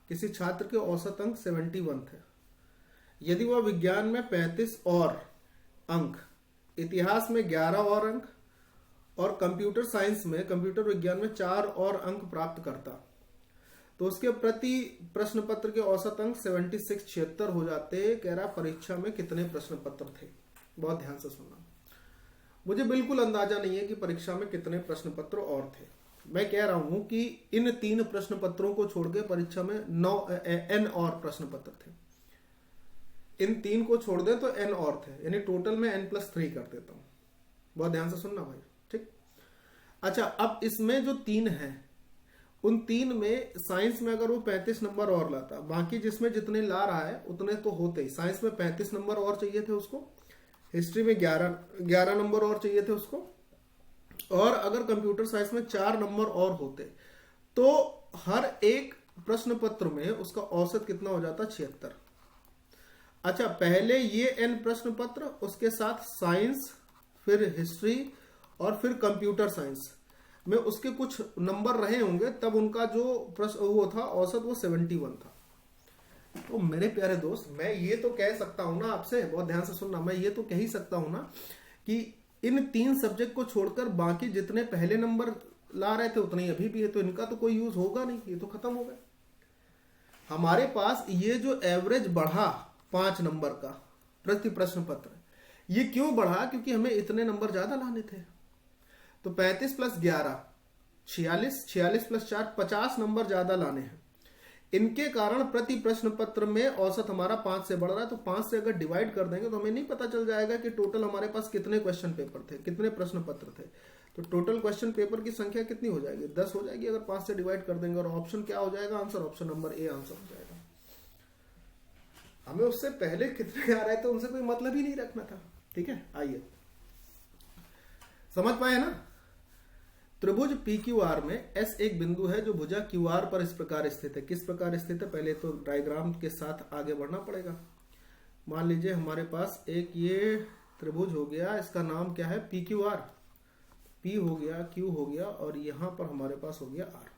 किसी छात्र के औसत अंक 71 थे। यदि वह विज्ञान में 35 और अंक, इतिहास में 11 और अंक और कंप्यूटर साइंस में, कंप्यूटर विज्ञान में 4 और अंक प्राप्त करता, तो उसके प्रति प्रश्न पत्र के औसत अंक 76 हो जाते। कह रहा परीक्षा में कितने प्रश्न पत्र थे? बहुत ध्यान से सुनना। मुझे बिल्कुल अंदाजा नहीं है कि परीक्षा में कितने प्रश्न पत्र और थे। मैं कह रहा हूं कि इन 3 प्रश्न पत्रों को छोड़ के परीक्षा में n और प्रश्न पत्र थे। इन 3 को छोड़ दे तो n और थे, यानी टोटल में n+3 कर देता हूं। बहुत ध्यान से सुनना भाई, ठीक। अच्छा, अब इसमें जो 3 हैं उन 3 में साइंस में अगर वो 35 नंबर और लाता, बाकी जिसमें जितने ला रहा है उतने तो होते ही। साइंस में 35 नंबर और चाहिए थे उसको, हिस्ट्री में 11 नंबर और चाहिए थे उसको, और अगर कंप्यूटर साइंस में 4 नंबर और होते तो हर एक प्रश्न पत्र में उसका औसत कितना हो जाता? 76। अच्छा, पहले ये n प्रश्न पत्र, उसके साथ साइंस, फिर हिस्ट्री और फिर कंप्यूटर साइंस में उसके कुछ नंबर रहे होंगे, तब उनका जो प्रश्न वो था औसत वो 71 था। तो मेरे प्यारे दोस्त, मैं ये तो कह सकता हूं ना आपसे, बहुत ध्यान से सुनना, मैं ये तो कह ही सकता हूं ना कि इन 3 सब्जेक्ट को छोड़कर बाकी जितने पहले नंबर ला रहे थे उतने अभी भी है, तो इनका तो कोई यूज होगा नहीं, ये तो खत्म हो गए। हमारे पास ये जो एवरेज बढ़ा 5 नंबर का प्रति प्रश्न पत्र, ये क्यों बढ़ा? क्योंकि हमें इतने नंबर ज्यादा लाने थे। तो 35 + 11 46, 46 + 4 50 नंबर ज्यादा लाने हैं। इनके कारण प्रति प्रश्न पत्र में औसत हमारा 5 से बढ़ रहा है। तो 5 से अगर डिवाइड कर देंगे तो हमें नहीं पता चल जाएगा कि टोटल हमारे पास कितने क्वेश्चन पेपर थे, कितने प्रश्न पत्र थे। तो टोटल क्वेश्चन पेपर की संख्या कितनी हो जाएगी? 10 हो जाएगी अगर 5 से डिवाइड कर देंगे। और ऑप्शन क्या हो जाएगा? Answer option number A answer हो जाएगा। हमें उससे पहले कितने आ रहे थे उनसे कोई मतलब ही नहीं रखना था। ठीक है, आइए समझ पाए ना। त्रिभुज पी क्यू आर में एस एक बिंदु है जो भुजा क्यू आर पर इस प्रकार स्थित है। किस प्रकार स्थित है, पहले तो डायग्राम के साथ आगे बढ़ना पड़ेगा। मान लीजिए हमारे पास एक ये त्रिभुज हो गया, इसका नाम क्या है, पी क्यू आर। पी हो गया, क्यू हो गया, और यहां पर हमारे पास हो गया आर।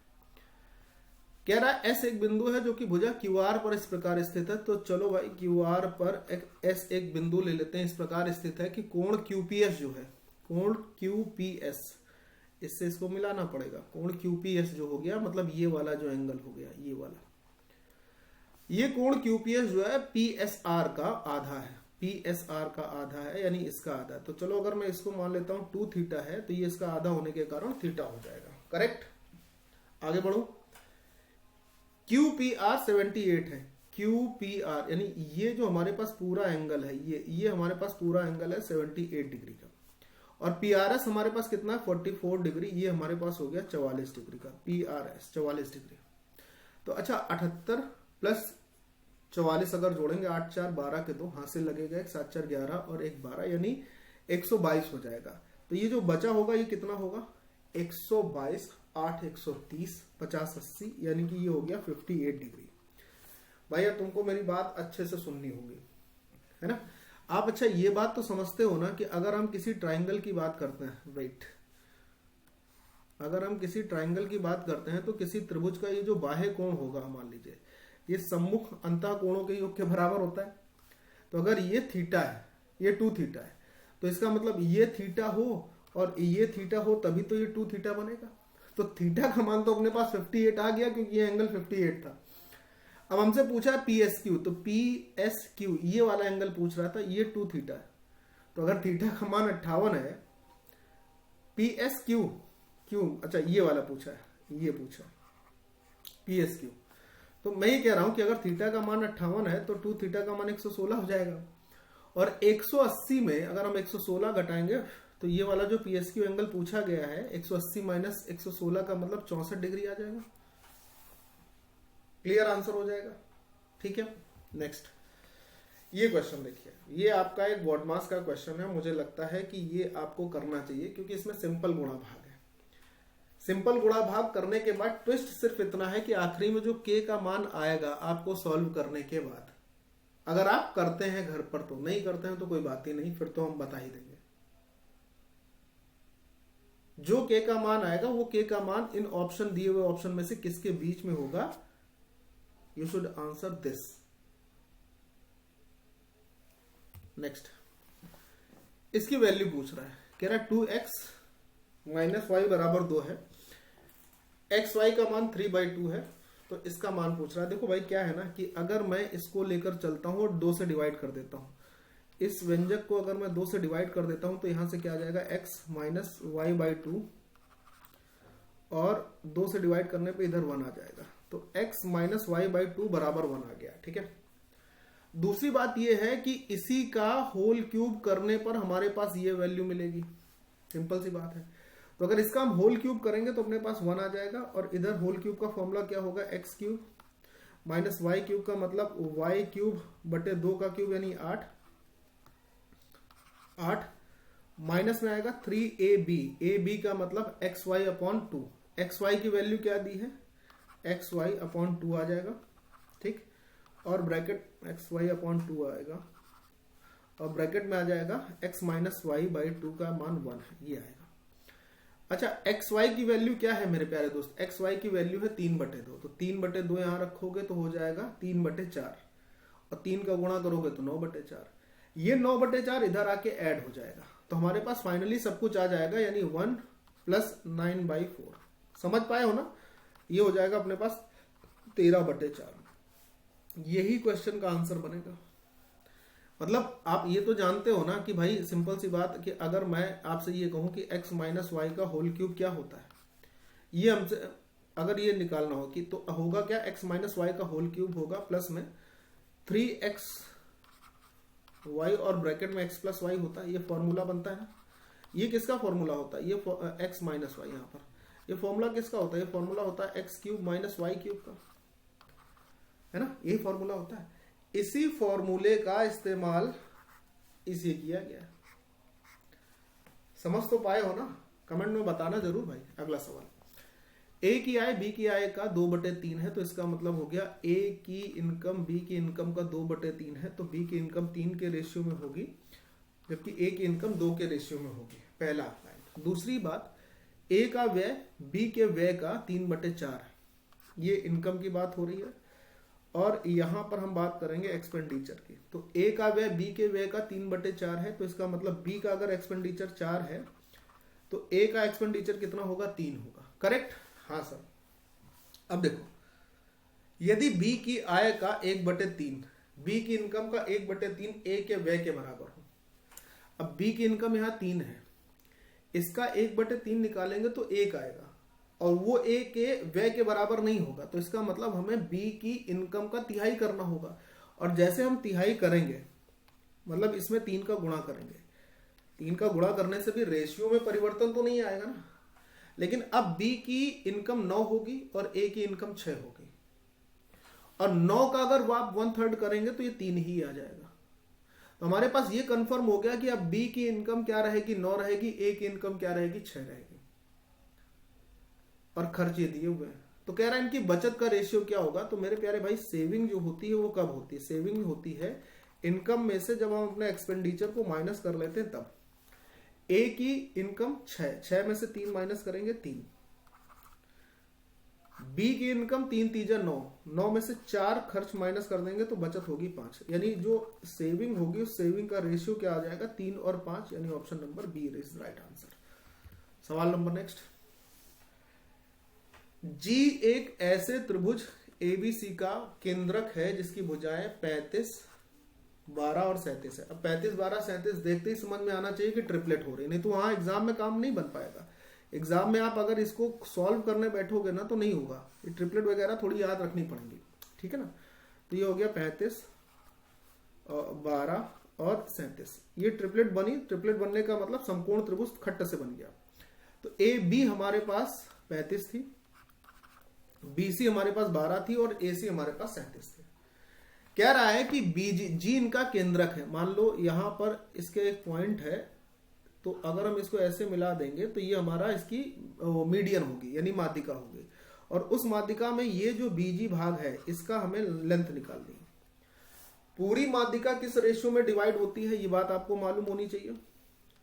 कह रहा है एस एक बिंदु है जो कि भुजा क्यू आर पर इस प्रकार स्थित है। तो चलो भाई क्यू आर पर एस एक बिंदु ले लेते हैं, इस प्रकार स्थित है कि कोण क्यूपीएस जो है, कोण क्यूपीएस, इससे इसको मिलाना पड़ेगा। कोण क्यूपीएस जो हो गया मतलब ये वाला जो एंगल हो गया, ये वाला, ये कोण क्यूपीएस जो है पीएसआर का आधा है। पीएसआर का आधा है यानी इसका आधा। तो चलो अगर मैं इसको मान लेता हूं 2 थीटा है, तो ये इसका आधा होने के कारण थीटा हो जाएगा। करेक्ट, आगे बढ़ो। QPR 78 है। QPR यानी ये जो हमारे पास पूरा एंगल है, ये हमारे पास पूरा एंगल है 78 डिग्री का। और PRS हमारे पास कितना है 44 डिग्री, ये हमारे पास हो गया 44 डिग्री का। PRS 44 degree. तो अच्छा 78 प्लस 44 अगर जोड़ेंगे 8 4 12 के 2 हाथ से लगेगा, 1 7 4 11 और 1 12 यानी 122 हो जाएगा। तो ये जो बचा होगा ये कितना होगा, 122 8 130 50 80 यानी कि ये हो गया 58 डिग्री। भैया तुमको मेरी बात अच्छे से सुननी होगी, है ना। आप अच्छा ये बात तो समझते हो ना कि अगर हम किसी ट्राइंगल की बात करते हैं, वेट, अगर हम किसी ट्राइंगल की बात करते हैं तो किसी त्रिभुज का ये जो बाह्य कोण होगा, मान लीजिए ये सम्मुख अंतः कोणों के योग के बराबर होता है। तो अगर ये थीटा है, ये 2 थीटा है, तो इसका मतलब ये थीटा हो और ये थीटा हो तभी तो ये 2 थीटा बनेगा। तो थीटा का मान तो अपने पास 58 आ गया क्योंकि ये एंगल 58 था। अब हमसे पूछा है पी एस क्यू, तो पी एस क्यू ये वाला एंगल पूछ रहा था, ये 2 थीटा है। तो अगर थीटा का मान 58 है, पी एस क्यू क्यू, अच्छा ये वाला पूछा है, ये पूछा पी एस क्यू। तो मैं ये कह रहा हूं कि अगर थीटा का मान 58 है तो 2 थीटा का मान 116 हो जाएगा। और 180 में अगर हम 116 घटाएंगे तो ये वाला जो पी एस क्यू एंगल पूछा गया है 180 माइनस 116 का मतलब 64 डिग्री आ जाएगा। क्लियर आंसर हो जाएगा। ठीक है, नेक्स्ट ये क्वेश्चन देखिए, ये आपका एक बॉडमास का क्वेश्चन है। मुझे लगता है कि ये आपको करना चाहिए क्योंकि इसमें सिंपल गुणा भाग है। सिंपल गुणा भाग करने के बाद ट्विस्ट सिर्फ इतना है कि आखिरी में जो k का मान आएगा आपको सॉल्व करने के बाद, अगर आप करते हैं घर पर तो, नहीं करते हैं तो कोई बात ही नहीं, फिर तो हम बता ही देंगे। जो k का मान आएगा वो k का मान इन ऑप्शन दिए हुए ऑप्शन में से किसके बीच में होगा, you should answer this. Next इसकी वैल्यू पूछ रहा है, कह रहा है 2x माइनस वाई बराबर 2 है, एक्स वाई का मान 3/2 है। तो इसका मान पूछ रहा है। देखो भाई क्या है ना कि अगर मैं इसको लेकर चलता हूं और 2 से डिवाइड कर देता हूं, इस व्यंजक को अगर मैं 2 से डिवाइड कर देता हूं तो यहां से क्या आ जाएगा x माइनस वाई बाई 2, और 2 से डिवाइड करने पे इधर 1 आ जाएगा। तो x माइनस वाई बाई 2 बराबर 1 आ गया। ठीक है, दूसरी बात यह है कि इसी का होल क्यूब करने पर हमारे पास ये वैल्यू मिलेगी। सिंपल सी बात है। तो अगर इसका हम होल क्यूब करेंगे तो अपने पास 1 आ जाएगा, और इधर होल क्यूब का फॉर्मूला क्या होगा, x cube minus y cube का मतलब वाई क्यूब बटे 2 का क्यूब यानी 8 माइनस में आएगा 3ab, ab का मतलब x y upon 2। X y की वैल्यू क्या दी है, एक्स वाई अपॉन 2 आ जाएगा। ठीक, और ब्रैकेट एक्स वाई अपॉन 2 आएगा, और ब्रैकेट में आ जाएगा x माइनस वाई बाई 2 का मान 1 है, ये आएगा। अच्छा एक्स वाई की वैल्यू क्या है मेरे प्यारे दोस्त, एक्स वाई की वैल्यू है 3/2। तो 3/2 यहां रखोगे तो हो जाएगा 3/4, और 3 का गुणा करोगे तो 9/4। ये 9/4 इधर आके ऐड हो जाएगा, तो हमारे पास फाइनली सब कुछ आ जाएगा, यानी 1 प्लस 9/4। समझ पाए हो ना, ये हो जाएगा अपने पास 13/4। यही क्वेश्चन का आंसर बनेगा। मतलब आप ये तो जानते हो ना कि भाई सिंपल सी बात कि अगर मैं आपसे ये कहूं कि x माइनस वाई का होल क्यूब क्या होता है, ये हमसे अगर ये निकालना हो कि तो होगा क्या, x माइनस वाई का होल क्यूब होगा प्लस में 3x वाई और ब्रैकेट में x प्लस वाई होता है, ये फॉर्मूला बनता है ना। ये किसका फॉर्मूला होता है, ये x माइनस वाई, यहाँ पर ये फॉर्मूला किसका होता है, ये फॉर्मूला होता है x cube minus y cube का, है ना, यही फॉर्मूला होता है। इसी फॉर्मूले का इस्तेमाल इसे किया गया। समझ तो पाए हो ना? कमेंट में बताना जरूर भाई। अगला सवाल, ए की आय बी की आय का 2/3 है, तो इसका मतलब हो गया ए की इनकम बी की इनकम का 2/3 है, तो बी की इनकम 3 के रेशियो में होगी, जबकि ए की इनकम 2 के रेशियो में होगी। पहला लाइन। दूसरी बात, ए का व्यय बी के व्यय का 3/4 है, ये इनकम की बात हो रही है। और यहां पर हम बात करेंगे एक्सपेंडिचर की। तो ए का व्यय बी के व्यय का 3/4 है, तो इसका मतलब बी का अगर एक्सपेंडिचर 4 है तो ए का एक्सपेंडिचर कितना होगा? 3 होगा। करेक्ट? हाँ सर। अब देखो, यदि बी की आय का 1/3 बी की इनकम का 1/3 ए के व्यय के बराबर हो, अब बी की इनकम यहां 3 है, इसका 1/3 निकालेंगे तो 1 आएगा, और वो ए के व्यय के बराबर नहीं होगा, तो इसका मतलब हमें बी की इनकम का तिहाई करना होगा। और जैसे हम तिहाई करेंगे, मतलब इसमें 3 का गुणा करेंगे, 3 का गुणा करने से भी रेशियो में परिवर्तन तो नहीं आएगा ना। लेकिन अब बी की इनकम 9 होगी और ए की इनकम 6 होगी, और 9 का अगर आप 1/3 करेंगे तो ये 3 ही आ जाएगा। तो हमारे पास ये कंफर्म हो गया कि अब बी की इनकम क्या रहेगी? 9 रहेगी। ए की इनकम क्या रहेगी? 6 रहेगी। और खर्च ये दिए हुए हैं, तो कह रहा है इनकी बचत का रेशियो क्या होगा? तो मेरे प्यारे भाई, सेविंग जो होती है वो कब होती है? सेविंग होती है इनकम में से जब हम अपने एक्सपेंडिचर को माइनस कर लेते हैं तब। ए की इनकम 6 में से 3 माइनस करेंगे 3। बी की इनकम 3 तीजा 9 में से 4 खर्च माइनस कर देंगे तो बचत होगी 5। यानी जो सेविंग होगी उस सेविंग का रेशियो क्या आ जाएगा? 3 और 5, यानी option number B is right answer. सवाल नंबर नेक्स्ट। जी एक ऐसे त्रिभुज एबीसी का केंद्रक है जिसकी भुजाएं 35, 12 और 37 है। अब 35, 12, 37 देखते ही समझ में आना चाहिए कि ट्रिपलेट हो रही, नहीं तो वहां एग्जाम में काम नहीं बन पाएगा। एग्जाम में आप अगर इसको सॉल्व करने बैठोगे ना तो नहीं होगा, ये ट्रिपलेट वगैरह थोड़ी याद रखनी पड़ेगी, ठीक है ना। तो ये हो गया 35, 12 और 37, ये ट्रिपलेट बनी। ट्रिपलेट बनने का मतलब समकोण त्रिभुज खट्ट से बन गया। तो ए बी हमारे पास 35 थी, बीसी हमारे पास 12 थी और एसी हमारे पास 37 थे। कह रहा है कि बीजी जी इनका केंद्रक है। मान लो यहां पर इसके एक पॉइंट है, तो अगर हम इसको ऐसे मिला देंगे तो ये हमारा इसकी मीडियन होगी, यानी माध्यिका होगी। और उस माध्यिका में ये जो बीजी भाग है इसका हमें लेंथ निकालनी है। पूरी माध्यिका किस रेशियो में डिवाइड होती है ये बात आपको मालूम होनी चाहिए।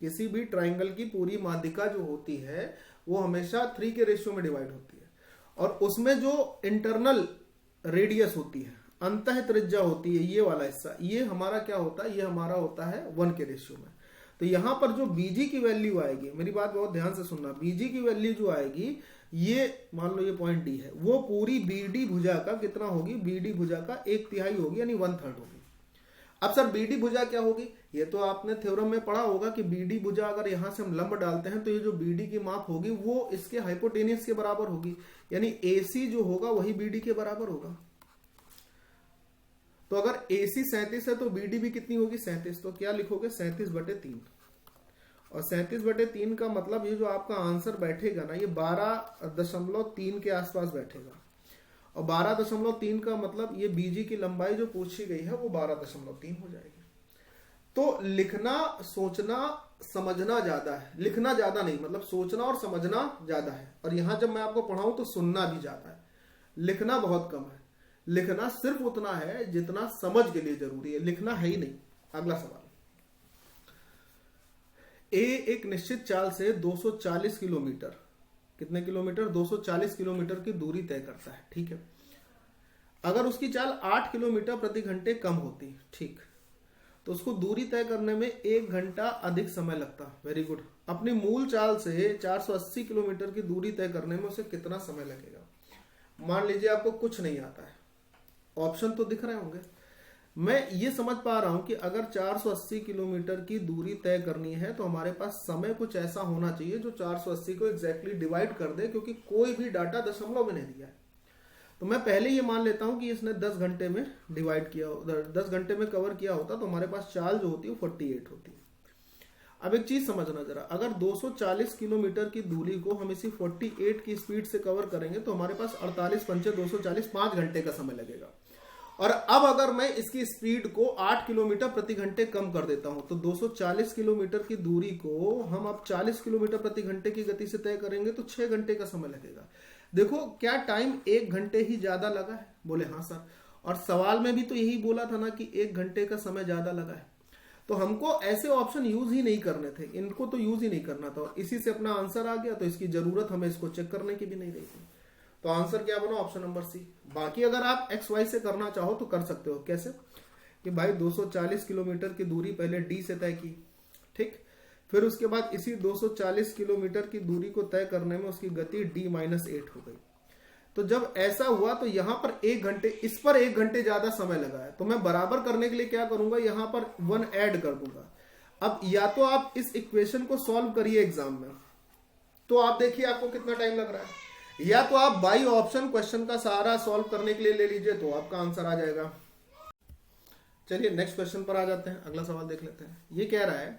किसी भी ट्राइंगल की पूरी माध्यिका जो होती है वो हमेशा 3 के रेशियो में डिवाइड होती है, और उसमें जो इंटरनल रेडियस होती है, अंतः त्रिज्या होती है, ये वाला हिस्सा, ये हमारा क्या होता है? ये हमारा होता है 1 के रेशियो में। तो यहां पर जो बीजी की वैल्यू आएगी, मेरी बात बहुत ध्यान से सुनना, बीजी की वैल्यू जो आएगी, ये मान लो ये पॉइंट डी है, वो पूरी बीडी भुजा का कितना होगी? बीडी भुजा का 1/3 होगी, यानी 1/3 होगी। अब सर बीडी भुजा क्या होगी? ये तो आपने थ्योरम में पढ़ा होगा कि बीडी भुजा अगर यहां से हम लंब डालते हैं तो ये जो बीडी की माप होगी वो इसके हाइपोटेनियस के बराबर होगी, यानी एसी जो होगा वही बीडी के बराबर होगा। तो अगर एसी 37 है तो बीडी भी कितनी होगी? 37। तो क्या लिखोगे? 37/3। और 37/3 का मतलब ये जो आपका आंसर बैठेगा ना, ये 12.3 के आसपास बैठेगा। और 12.3 का मतलब ये बीजी की लंबाई जो पूछी गई है वो 12.3 हो जाएगी। तो लिखना, सोचना, समझना ज्यादा है, लिखना ज्यादा नहीं, मतलब सोचना और समझना ज्यादा है। और यहां जब मैं आपको पढ़ाऊं तो सुनना भी ज्यादा है, लिखना बहुत कम है। लिखना सिर्फ उतना है जितना समझ के लिए जरूरी है, लिखना है ही नहीं। अगला सवाल, ए एक निश्चित चाल से 240 किलोमीटर, कितने किलोमीटर? 240 किलोमीटर की दूरी तय करता है, ठीक है। अगर उसकी चाल 8 किलोमीटर प्रति घंटे कम होती, ठीक, तो उसको दूरी तय करने में 1 घंटा अधिक समय लगता। Very good. अपनी मूल चाल से 480 किलोमीटर की दूरी तय करने में उसे कितना समय लगेगा? मान लीजिए आपको कुछ नहीं आता है, ऑप्शन तो दिख रहे होंगे। मैं ये समझ पा रहा हूं कि अगर 480 किलोमीटर की दूरी तय करनी है तो हमारे पास समय कुछ ऐसा होना चाहिए जो 480 को एग्जैक्टली डिवाइड कर दे, क्योंकि कोई भी डाटा दशमलव में नहीं दिया है। तो मैं पहले ये मान लेता हूं कि इसने 10 घंटे में डिवाइड किया, 10 घंटे में कवर किया होता तो हमारे पास चाल जो होती है वो 48 होती है। अब एक चीज समझना जरा, अगर 240 किलोमीटर की दूरी को हम इसी 48 की स्पीड से कवर करेंगे तो हमारे पास 48 पंचे 240, 5 घंटे का समय लगेगा। और अब अगर मैं इसकी स्पीड को 8 किलोमीटर प्रति घंटे कम कर देता हूं तो 240 किलोमीटर की दूरी को हम अब 40 किलोमीटर प्रति घंटे की गति से तय करेंगे तो 6 घंटे का समय लगेगा। देखो क्या टाइम 1 घंटे ही ज्यादा लगा है? बोले हाँ सर। और सवाल में भी तो यही बोला था ना कि 1 घंटे का समय ज्यादा लगा है। तो हमको ऐसे ऑप्शन यूज ही नहीं करने थे, इनको तो यूज ही नहीं करना था, और इसी से अपना आंसर आ गया। तो इसकी जरूरत हमें इसको चेक करने की भी नहीं रही थी। तो आंसर क्या बना? Option number C. बाकी अगर आप एक्स वाई से करना चाहो तो कर सकते हो। कैसे? कि भाई 240 किलोमीटर की दूरी पहले डी से तय की, ठीक, फिर उसके बाद इसी 240 किलोमीटर की दूरी को तय करने में उसकी गति d-8 हो गई। तो जब ऐसा हुआ तो यहां पर 1 घंटे, इस पर 1 घंटे ज्यादा समय लगा है, तो मैं बराबर करने के लिए क्या करूंगा, यहां पर 1 ऐड कर दूंगा। अब या तो आप इस इक्वेशन को सॉल्व करिए एग्जाम में, तो आप देखिए आपको कितना टाइम लग रहा है, या तो आप बाई ऑप्शन क्वेश्चन का सहारा सॉल्व करने के लिए ले लीजिए, तो आपका आंसर आ जाएगा। चलिए नेक्स्ट क्वेश्चन पर आ जाते हैं, अगला सवाल देख लेते हैं। ये कह रहा है,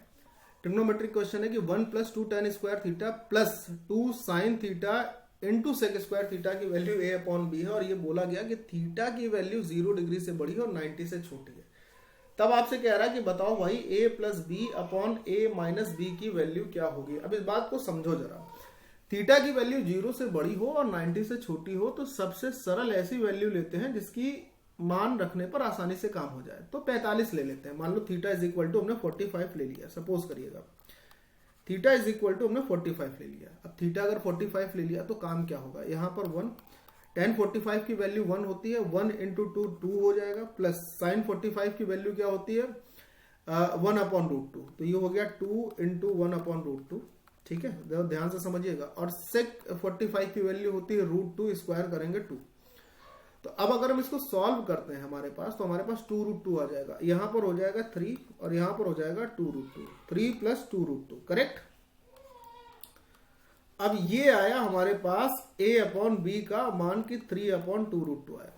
ट्रिग्नोमेट्रिक क्वेश्चन है कि 1 + 2 tan square theta plus 2 sin theta into sec square theta की वैल्यू a/b है, और ये बोला गया कि थीटा की वैल्यू 0 डिग्री से बड़ी है और 90 से छोटी है। तब आपसे कह रहा है कि बताओ भाई a + b/a - b की वैल्यू क्या होगी। अब इस बात को समझो जरा, थीटा की वैल्यू 0 से बड़ी हो और 90 से छोटी हो तो सबसे सरल ऐसी वैल्यू लेते हैं जिसकी मान रखने पर आसानी से काम हो जाए। तो 45 ले लेते हैं। मान लो थीटा इज इक्वल टू हमने 45 ले लिया, सपोज करिएगा थीटा इज इक्वल टू हमने 45 ले लिया। अब थीटा अगर 45 ले लिया तो काम क्या होगा, यहाँ पर 1 tan 45 की वैल्यू 1 होती है, 1 × 2 2 हो जाएगा, प्लस sin 45 की वैल्यू क्या होती है 1/√2, तो ये हो गया 2 × 1/√2। ठीक है, ध्यान से समझिएगा। और sec 45 की वैल्यू होती है √2, स्क्वायर करेंगे 2। तो अब अगर हम इसको सॉल्व करते हैं हमारे पास, तो हमारे पास 2√2 आ जाएगा, यहां पर हो जाएगा 3 और यहां पर हो जाएगा 2√2, 3 + 2√2, करेक्ट। अब ये आया हमारे पास a/b का मान की 3/2√2 आया,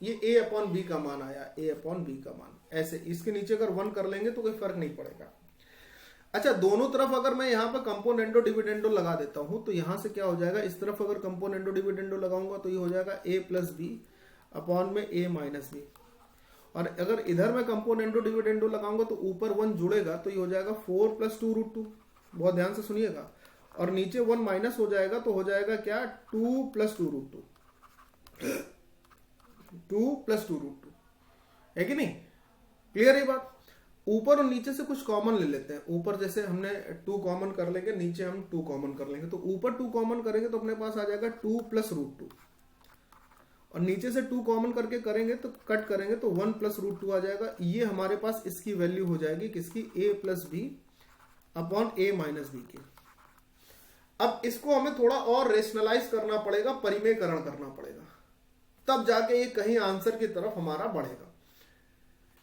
ये a/b का मान आया, a/b का मान। ऐसे इसके नीचे अगर 1 कर लेंगे तो कोई फर्क नहीं पड़ेगा। अच्छा, दोनों तरफ अगर मैं यहाँ पर कंपोनेंडो डिविडेंडो लगा देता हूं तो यहां से क्या हो जाएगा, इस तरफ अगर कंपोनेंडो डिविडेंडो लगाऊंगा तो ये हो जाएगा a + b अपॉन में a - b। और अगर इधर मैं कंपोनेंडो डिविडेंडो लगाऊंगा तो ऊपर 1 जुड़ेगा तो ये हो जाएगा 4 + 2√2। बहुत ध्यान से सुनिएगा। और नीचे 1 माइनस हो जाएगा तो हो जाएगा क्या 2 + 2√2, 2 + 2√2, है कि नहीं? क्लियर है बात? ऊपर और नीचे से कुछ कॉमन ले लेते हैं। ऊपर जैसे हमने 2 कॉमन कर लेंगे, नीचे हम 2 कॉमन कर लेंगे। तो ऊपर 2 कॉमन करेंगे तो अपने पास आ जाएगा 2 + √2, और नीचे से 2 कॉमन करके करेंगे तो कट करेंगे तो 1 + √2 आ जाएगा। ये हमारे पास इसकी वैल्यू हो जाएगी किसकी, a + b upon a - b की। अब इसको हमें थोड़ा और रेशनलाइज करना पड़ेगा, परिमेयकरण करना पड़ेगा, तब जाके ये कहीं आंसर की तरफ हमारा बढ़ेगा,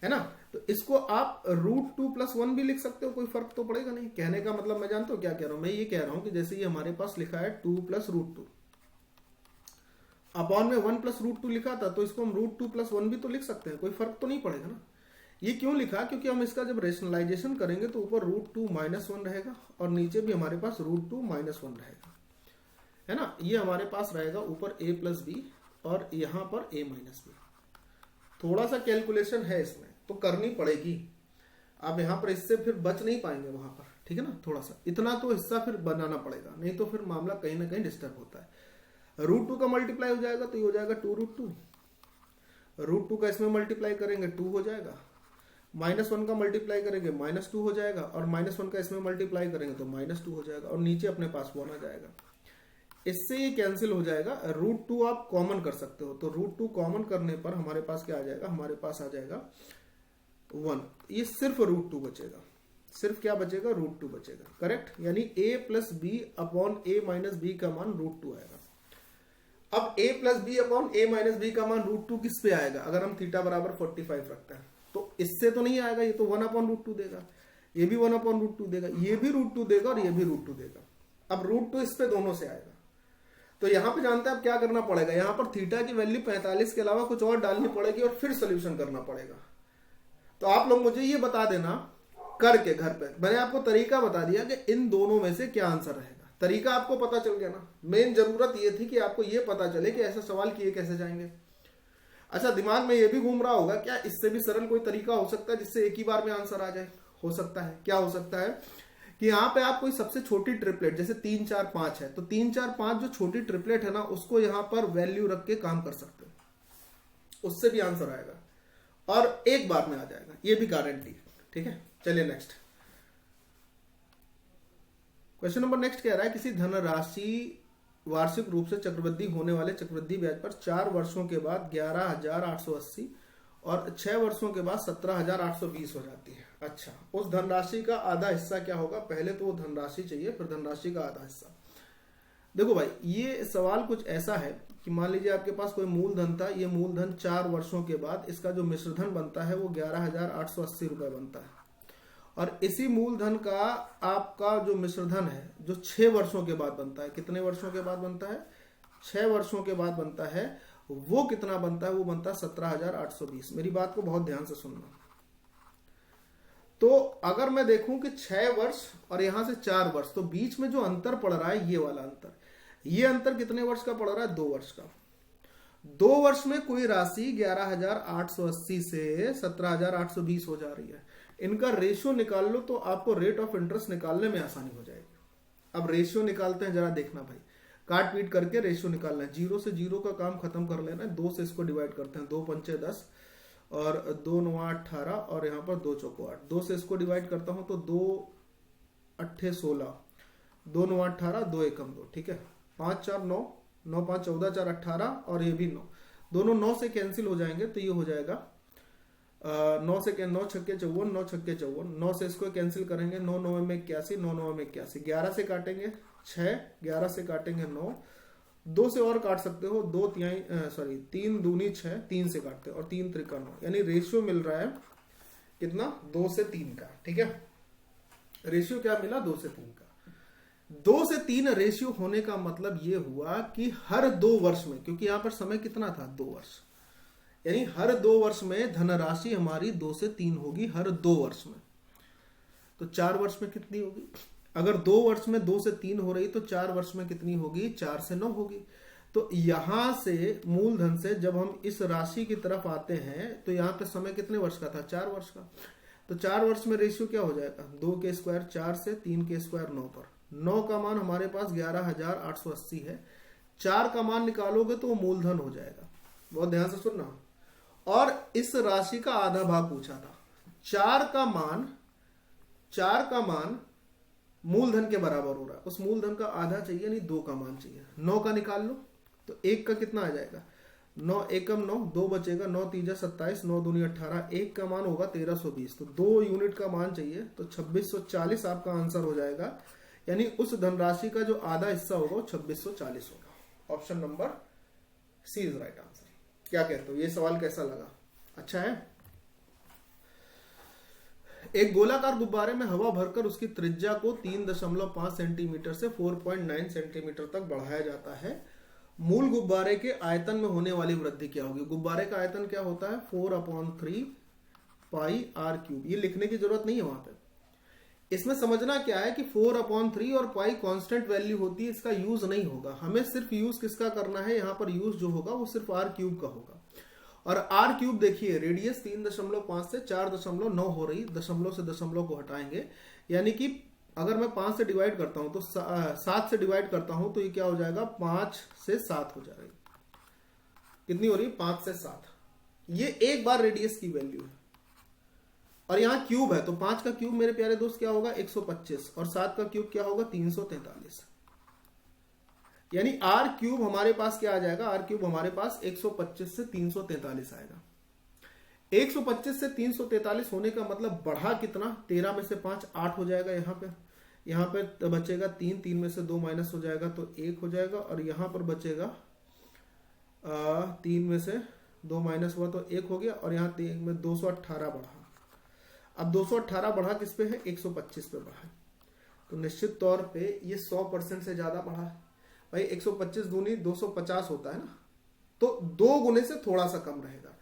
है ना। तो इसको आप √2 + 1 भी लिख सकते हो, कोई फर्क तो पड़ेगा नहीं। कहने का मतलब मैं जानता हूं क्या कह रहा हूं, मैं ये कह रहा हूं कि जैसे ये हमारे पास लिखा है 2 + √2 अपॉन में 1 + √2 लिखा था, तो इसको हम √2 + 1 भी तो लिख सकते हैं, कोई फर्क तो नहीं पड़ेगा ना। ये क्यों लिखा, क्योंकि हम इसका जब रेशनलाइजेशन करेंगे तो ऊपर √2 - 1 रहेगा और नीचे भी हमारे पास √2 - 1 रहेगा, है ना। ये हमारे पास रहेगा ऊपर a + b और यहां पर a - b। थोड़ा सा कैलकुलेशन है इसमें तो करनी पड़ेगी। आप यहां पर इससे फिर बच नहीं पाएंगे वहां पर, ठीक है ना। थोड़ा सा इतना तो हिस्सा फिर बनाना पड़ेगा, नहीं तो फिर मामला कहीं ना कहीं डिस्टर्ब होता है। √2 का मल्टीप्लाई हो जाएगा तो ये हो जाएगा 2√2, √2 का इसमें मल्टीप्लाई करेंगे 2 हो जाएगा, -1 का मल्टीप्लाई करेंगे -2 हो जाएगा, और -1 का इसमें मल्टीप्लाई करेंगे तो -2 हो जाएगा, और नीचे अपने पास 1 आ जाएगा। इससे ये कैंसिल हो जाएगा। √2 आप कॉमन कर सकते हो, तो √2 कॉमन करने पर हमारे पास क्या आ जाएगा, हमारे पास आ जाएगा 1। ये सिर्फ √2 बचेगा, सिर्फ क्या बचेगा, √2 बचेगा, करेक्ट। यानी a + b upon a - b का मान √2 आएगा। अब a + b upon a - b का मान √2 किस पे आएगा, अगर हम थीटा बराबर 45 रखते हैं तो इससे तो नहीं आएगा, ये तो 1/√2 देगा, ये भी 1/√2 देगा, ये भी √2 देगा और ये भी √2 देगा। अब √2 इस पे दोनों से आएगा। तो यहां पे जानते हैं अब क्या करना पड़ेगा, यहां पर थीटा की वैल्यू 45 के अलावा कुछ और डालनी पड़ेगी और फिर सोल्यूशन करना पड़ेगा। तो आप लोग मुझे ये बता देना करके घर पे, मैंने आपको तरीका बता दिया कि इन दोनों में से क्या आंसर रहेगा। तरीका आपको पता चल गया ना। मेन जरूरत ये थी कि आपको ये पता चले कि ऐसा सवाल किए कैसे जाएंगे। अच्छा, दिमाग में ये भी घूम रहा होगा क्या इससे भी सरल कोई तरीका हो सकता है जिससे एक ही बार में आंसर आ जाए? हो सकता है। क्या हो सकता है कि यहाँ पे आप कोई सबसे छोटी ट्रिपलेट, जैसे 3 4 5 है, तो 3 4 5 जो छोटी ट्रिपलेट है ना, उसको यहाँ पर वैल्यू रख के काम कर सकते हो, उससे भी आंसर आएगा और एक बार में आ जाएगा, ये भी गारंटी। ठीक है, चलिए नेक्स्ट क्वेश्चन नंबर नेक्स्ट कह रहा है, किसी धनराशि वार्षिक रूप से चक्रवृद्धि होने वाले चक्रवृद्धि ब्याज पर 4 वर्षों के बाद 11,880 और 6 वर्षों के बाद 17,820 हो जाती है। अच्छा, उस धनराशि का आधा हिस्सा क्या होगा? पहले तो वो धनराशि चाहिए, फिर धनराशि का आधा हिस्सा। देखो भाई, ये सवाल कुछ ऐसा है कि मान लीजिए आपके पास कोई मूलधन था, ये मूलधन 4 वर्षों के बाद इसका जो मिश्रधन बनता है वो 11,880 रुपए बनता है, और इसी मूलधन का आपका जो मिश्रधन है जो 6 वर्षों के बाद बनता है, कितने वर्षों के बाद बनता है? 6 वर्षों के बाद बनता है, वो कितना बनता है? वो बनता है 17,820। मेरी बात को बहुत ध्यान से सुनना। तो अगर मैं देखूं कि 6 वर्ष और यहां से 4 वर्ष, तो बीच में जो अंतर पड़ रहा है, ये वाला अंतर, ये अंतर कितने वर्ष का पड़ रहा है? 2 वर्ष का। 2 वर्ष में कोई राशि 11,880 से 17,820 हो जा रही है। इनका रेशियो निकाल लो तो आपको रेट ऑफ इंटरेस्ट निकालने में आसानी हो जाएगी। अब रेशियो निकालते हैं, जरा देखना भाई, काट पीट करके रेशियो निकालना है। 0 से 0 का काम खत्म कर लेना है, 2 से इसको डिवाइड करते हैं, 2 पंचे 10 और 2 9 18 और यहाँ पर 2 चौको 8। 2 से इसको डिवाइड करता हूं तो 2 8 16, 2 9 18, 2 एकम 2। ठीक है, 5 4 9, 9 5 14, 4 18 और ये भी 9, दोनों 9 से कैंसिल हो जाएंगे, तो ये हो जाएगा 9 से 9 छक्के 54, 9 छक्के 54, 9 से इसको कैंसिल करेंगे, 9 9 में 81, 9 9 में 81, 11 से काटेंगे 6, 11 से काटेंगे 9, 2 से और काट सकते हो, 3 दूनी 6, 3 से काटते हो और 3 त्रिका 9, यानी रेशियो मिल रहा है कितना? 2 से 3 का। ठीक है, रेशियो क्या मिला? 2 से 3 का। 2 से 3 रेशियो होने का मतलब ये हुआ कि हर 2 वर्ष में, क्योंकि यहां पर समय कितना था? 2 वर्ष, यानी हर 2 वर्ष में धनराशि हमारी 2 से 3 होगी, हर 2 वर्ष में। तो 4 वर्ष में कितनी होगी? अगर 2 वर्ष में 2 से 3 हो रही तो 4 वर्ष में कितनी होगी? 4 से 9 होगी। तो यहां से मूलधन से जब हम इस राशि की तरफ आते हैं तो यहां पे समय कितने वर्ष का था? 4 वर्ष का। तो 4 वर्ष में रेशियो क्या हो जाएगा? 2 के स्क्वायर 4 से, 3 के स्क्वायर 9 पर। 9 का मान हमारे पास 11,880 है, 4 का मान निकालोगे तो वो मूलधन हो जाएगा। बहुत ध्यान से सुनना। और इस राशि का आधा भाग पूछा था। 4 का मान मूलधन के बराबर हो रहा है, उस मूलधन का आधा चाहिए, यानी 2 का मान चाहिए। 9 का निकाल लो तो 1 का कितना आ जाएगा? 9 एकम 9, 2 बचेगा, 9 तीजा 27, 9 दूनी 18, 1 का मान होगा 1320, तो 2 यूनिट का मान चाहिए, तो 2640 आपका आंसर हो जाएगा। यानी उस धनराशि का जो आधा हिस्सा होगा वो 2640 होगा। Option number C is right answer. क्या कहते हो? ये सवाल कैसा लगा? अच्छा है। एक गोलाकार गुब्बारे में हवा भरकर उसकी त्रिज्या को 3.5 सेंटीमीटर से 4.9 सेंटीमीटर तक बढ़ाया जाता है। मूल गुब्बारे के आयतन में होने वाली वृद्धि क्या होगी? गुब्बारे का आयतन क्या होता है? 4/3 पाई आर क्यूब। ये लिखने की जरूरत नहीं है वहां पे। इसमें समझना क्या है कि 4/3 और पाई कांस्टेंट वैल्यू होती है, इसका यूज नहीं होगा। हमें सिर्फ यूज किसका करना है? यहाँ पर यूज जो होगा वो सिर्फ आर क्यूब का होगा। और आर क्यूब देखिए, रेडियस 3.5 से 4.9 हो रही, दशमलव से दशमलव को हटाएंगे, यानी कि अगर मैं 5 से डिवाइड करता हूं तो 7 से डिवाइड करता हूं तो ये क्या हो जाएगा? 5 से 7 हो जाएगी। कितनी हो रही? 5 से 7। ये एक बार रेडियस की वैल्यू है, और यहां क्यूब है तो 5 का क्यूब मेरे प्यारे दोस्त क्या होगा? 125, और 7 का क्यूब क्या होगा? 343। यानी आर क्यूब हमारे पास क्या आ जाएगा? आर क्यूब हमारे पास 125 से 343 आएगा। 125 से 343 होने का मतलब बढ़ा कितना? 13 में से 5 8 हो जाएगा। यहाँ पे बचेगा 3, 3 में से 2 माइनस हो जाएगा तो 1 हो जाएगा, और यहाँ पर बचेगा 3 में से 2 माइनस हुआ तो 1 हो गया, और यहाँ 3 में 218 बढ़ा। अब 218 बढ़ा किस पे है? 125 पे बढ़ा है, तो निश्चित तौर पे ये 100% से ज्यादा बढ़ा है। भाई 125 दूनी 250 होता है ना, तो 2 गुने से थोड़ा सा कम रहेगा।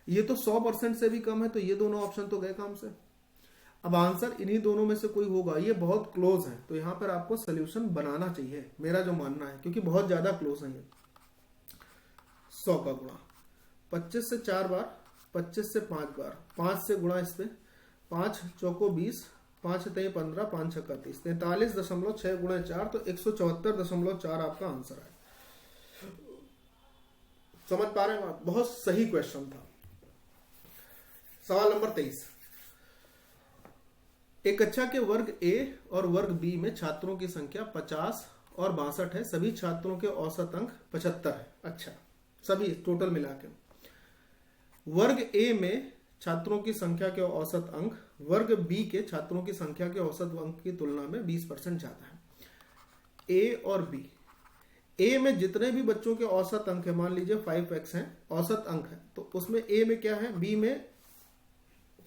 ये तो 100% से भी कम है, तो ये दोनों ऑप्शन तो गए काम से। अब आंसर इन्हीं दोनों में से कोई होगा। ये बहुत क्लोज है, तो यहां पर आपको सोल्यूशन बनाना चाहिए, मेरा जो मानना है, क्योंकि बहुत ज्यादा क्लोज है ये। 100 का गुणा 25 से 4 बार, 25 से 5 बार, 5 से गुणा इस पे, 5 चौको 20, 5 तेई 15, 5 छक्का 30, 43.6 गुणा 4 तो 174.4 आपका आंसर है। समझ पा रहे हैं आप? बहुत सही क्वेश्चन था। सवाल नंबर 23, एक कक्षा के वर्ग ए और वर्ग बी में छात्रों की संख्या 50 और 62 है, सभी छात्रों के औसत अंक 75 है। अच्छा, सभी टोटल मिला के वर्ग ए में छात्रों की संख्या के औसत अंक वर्ग बी के छात्रों की संख्या के औसत अंक की तुलना में 20% ज्यादा है। ए और बी, ए में जितने भी बच्चों के औसत अंक है, मान लीजिए 5x है औसत अंक है, तो उसमें ए में क्या है, बी में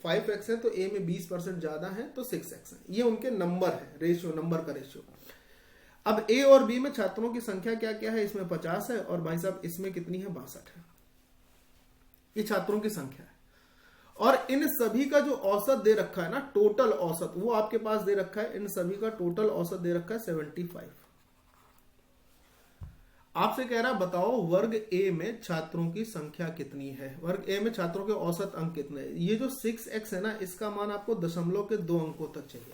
5x है तो ए में 20% ज्यादा है तो 6x है। ये उनके नंबर है, रेशियो, नंबर का रेशियो। अब ए और बी में छात्रों की संख्या क्या क्या है, इसमें 50 है और भाई साहब इसमें कितनी है, 62 है। ये छात्रों की संख्या है और इन सभी का जो औसत दे रखा है ना, टोटल औसत, वो आपके पास दे रखा है। इन सभी का टोटल औसत दे रखा है 75। आपसे कह रहा बताओ वर्ग ए में छात्रों की संख्या कितनी है, वर्ग ए में छात्रों के औसत अंक कितने हैं। ये जो 6x है ना, इसका मान आपको दशमलव के 2 अंकों तक चाहिए,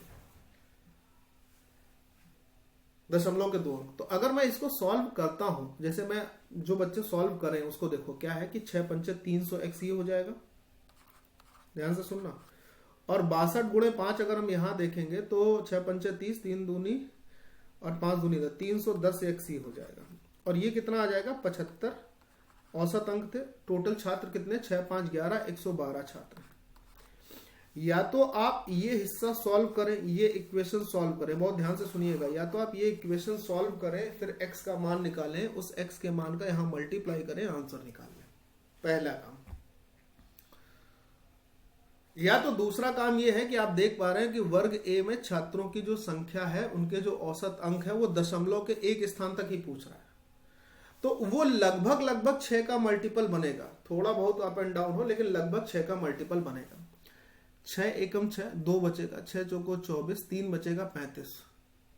दशमलव के 2 अंक। तो अगर मैं इसको सॉल्व करता हूं, जैसे मैं जो बच्चे सॉल्व करें उसको देखो, क्या है कि 6 पंचे 300x ये हो जाएगा, ध्यान से सुनना। और 62 गुणे 5 अगर हम यहां देखेंगे तो 6 पंचे 30, 3 दूनी और 5 दूनी 310x ये हो जाएगा। और ये कितना आ जाएगा, 75 औसत अंक थे। टोटल छात्र कितने, 6 5 11, 112 छात्र। या तो आप ये हिस्सा सॉल्व करें, ये इक्वेशन सॉल्व करें, बहुत ध्यान से सुनिएगा। या तो आप ये इक्वेशन सॉल्व करें, फिर x का मान निकालें, उस x के मान का यहां मल्टीप्लाई करें, आंसर निकाल लें, पहला काम। या तो दूसरा काम ये है कि आप देख पा रहे हैं कि वर्ग ए में छात्रों की जो संख्या है, उनके जो औसत अंक है वो दशमलव के 1 स्थान तक ही पूछ रहा है, तो वो लगभग 6 का मल्टीपल बनेगा। थोड़ा बहुत अप एंड डाउन हो, लेकिन लगभग 6 का मल्टीपल बनेगा। 6 एकम 6, 2 बचेगा, 6 चौको 24, 3 बचेगा 35।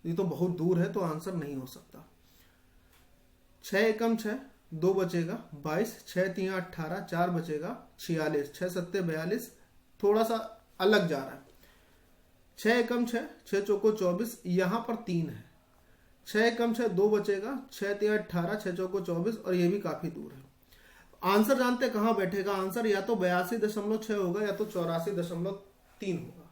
ये तो बहुत दूर है तो आंसर नहीं हो सकता। 6 एकम 6, 2 बचेगा 22, 6 3 18, 4 बचेगा 46, 6 7 42, थोड़ा सा अलग जा रहा है। 6 एकम 6, 6 चौको 24, यहां पर 3 है। 6 एकम 6, 2 बचेगा, 6 3 18, 6 चौको 24, और ये भी काफी दूर है। आंसर जानते हैं कहां बैठेगा, आंसर या तो 82.6 होगा या तो 84.3 होगा।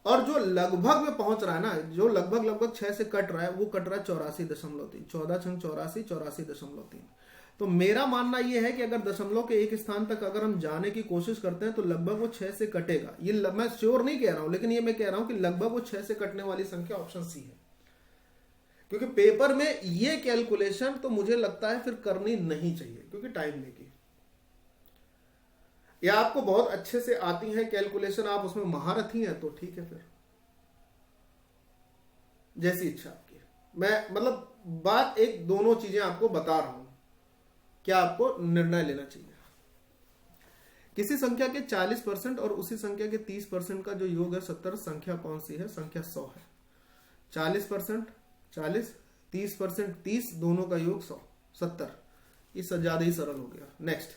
और जो लगभग में पहुंच रहा है ना, जो लगभग 6 से कट रहा है, वो कट रहा है 84.3, 14 छंग 84, 84.3। तो मेरा मानना यह है कि अगर दशमलव के 1 स्थान तक अगर हम जाने की कोशिश करते हैं तो लगभग वो 6 से कटेगा। ये मैं श्योर नहीं कह रहा हूं, लेकिन ये मैं कह रहा हूं कि लगभग वो 6 से कटने वाली संख्या ऑप्शन सी है, क्योंकि पेपर में ये कैलकुलेशन तो मुझे लगता है फिर करनी नहीं चाहिए, क्योंकि टाइम लेगी। या आपको बहुत अच्छे से आती है कैलकुलेशन, आप उसमें महारथी हैं, तो ठीक है, फिर जैसी इच्छा आपकी। मैं मतलब बात एक दोनों चीजें आपको बता रहा हूं, क्या आपको निर्णय लेना चाहिए। किसी संख्या के 40% और उसी संख्या के 30% का जो योग है 70, संख्या कौन सी है, संख्या 100 है। 40% 40, 30% 30, दोनों का योग 100 70। इससे ज्यादा ही सरल हो गया। नेक्स्ट,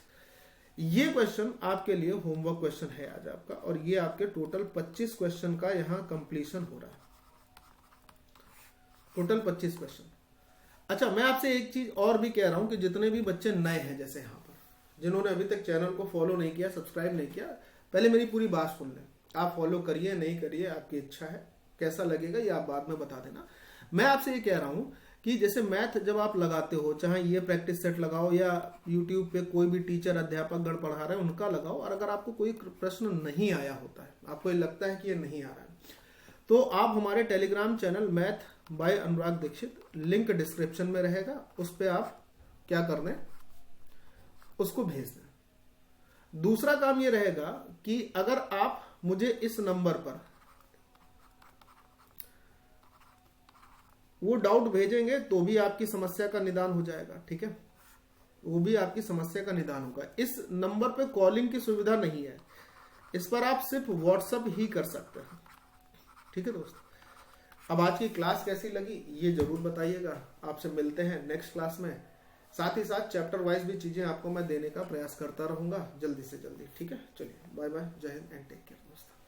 ये क्वेश्चन आपके लिए होमवर्क क्वेश्चन है आज आपका, और ये आपके टोटल 25 क्वेश्चन का यहां कंप्लीशन हो रहा है, टोटल 25 क्वेश्चन। अच्छा, मैं आपसे एक चीज और भी कह रहा हूं कि जितने भी बच्चे नए हैं, जैसे यहां पर जिन्होंने अभी तक चैनल को फॉलो नहीं किया, सब्सक्राइब नहीं किया, पहले मेरी पूरी बात सुन लें। आप फॉलो करिए नहीं करिए आपकी इच्छा है, कैसा लगेगा ये आप बाद में बता देना। मैं आपसे ये कह रहा हूं कि जैसे मैथ जब आप लगाते हो, चाहे ये प्रैक्टिस सेट लगाओ या यूट्यूब पे कोई भी टीचर अध्यापक गण पढ़ा रहे हैं उनका लगाओ, और अगर आपको कोई प्रश्न नहीं आया होता है, आपको ये लगता है कि ये नहीं आ रहा है, तो आप हमारे Telegram channel math by Anurag Dikshit, link description में रहेगा, उस पर आप क्या कर दें, उसको भेज दें। दूसरा काम ये रहेगा कि अगर आप मुझे इस नंबर पर वो डाउट भेजेंगे तो भी आपकी समस्या का निदान हो जाएगा, ठीक है, वो भी आपकी समस्या का निदान होगा। इस नंबर पे कॉलिंग की सुविधा नहीं है, इस पर आप सिर्फ व्हाट्सएप ही कर सकते हैं, ठीक है दोस्त। अब आज की क्लास कैसी लगी ये जरूर बताइएगा। आपसे मिलते हैं नेक्स्ट क्लास में। साथ ही साथ चैप्टर वाइज भी चीजें आपको मैं देने का प्रयास करता रहूंगा जल्दी से जल्दी। ठीक है, चलिए बाय बाय, जय हिंद एंड टेक केयर दोस्तों।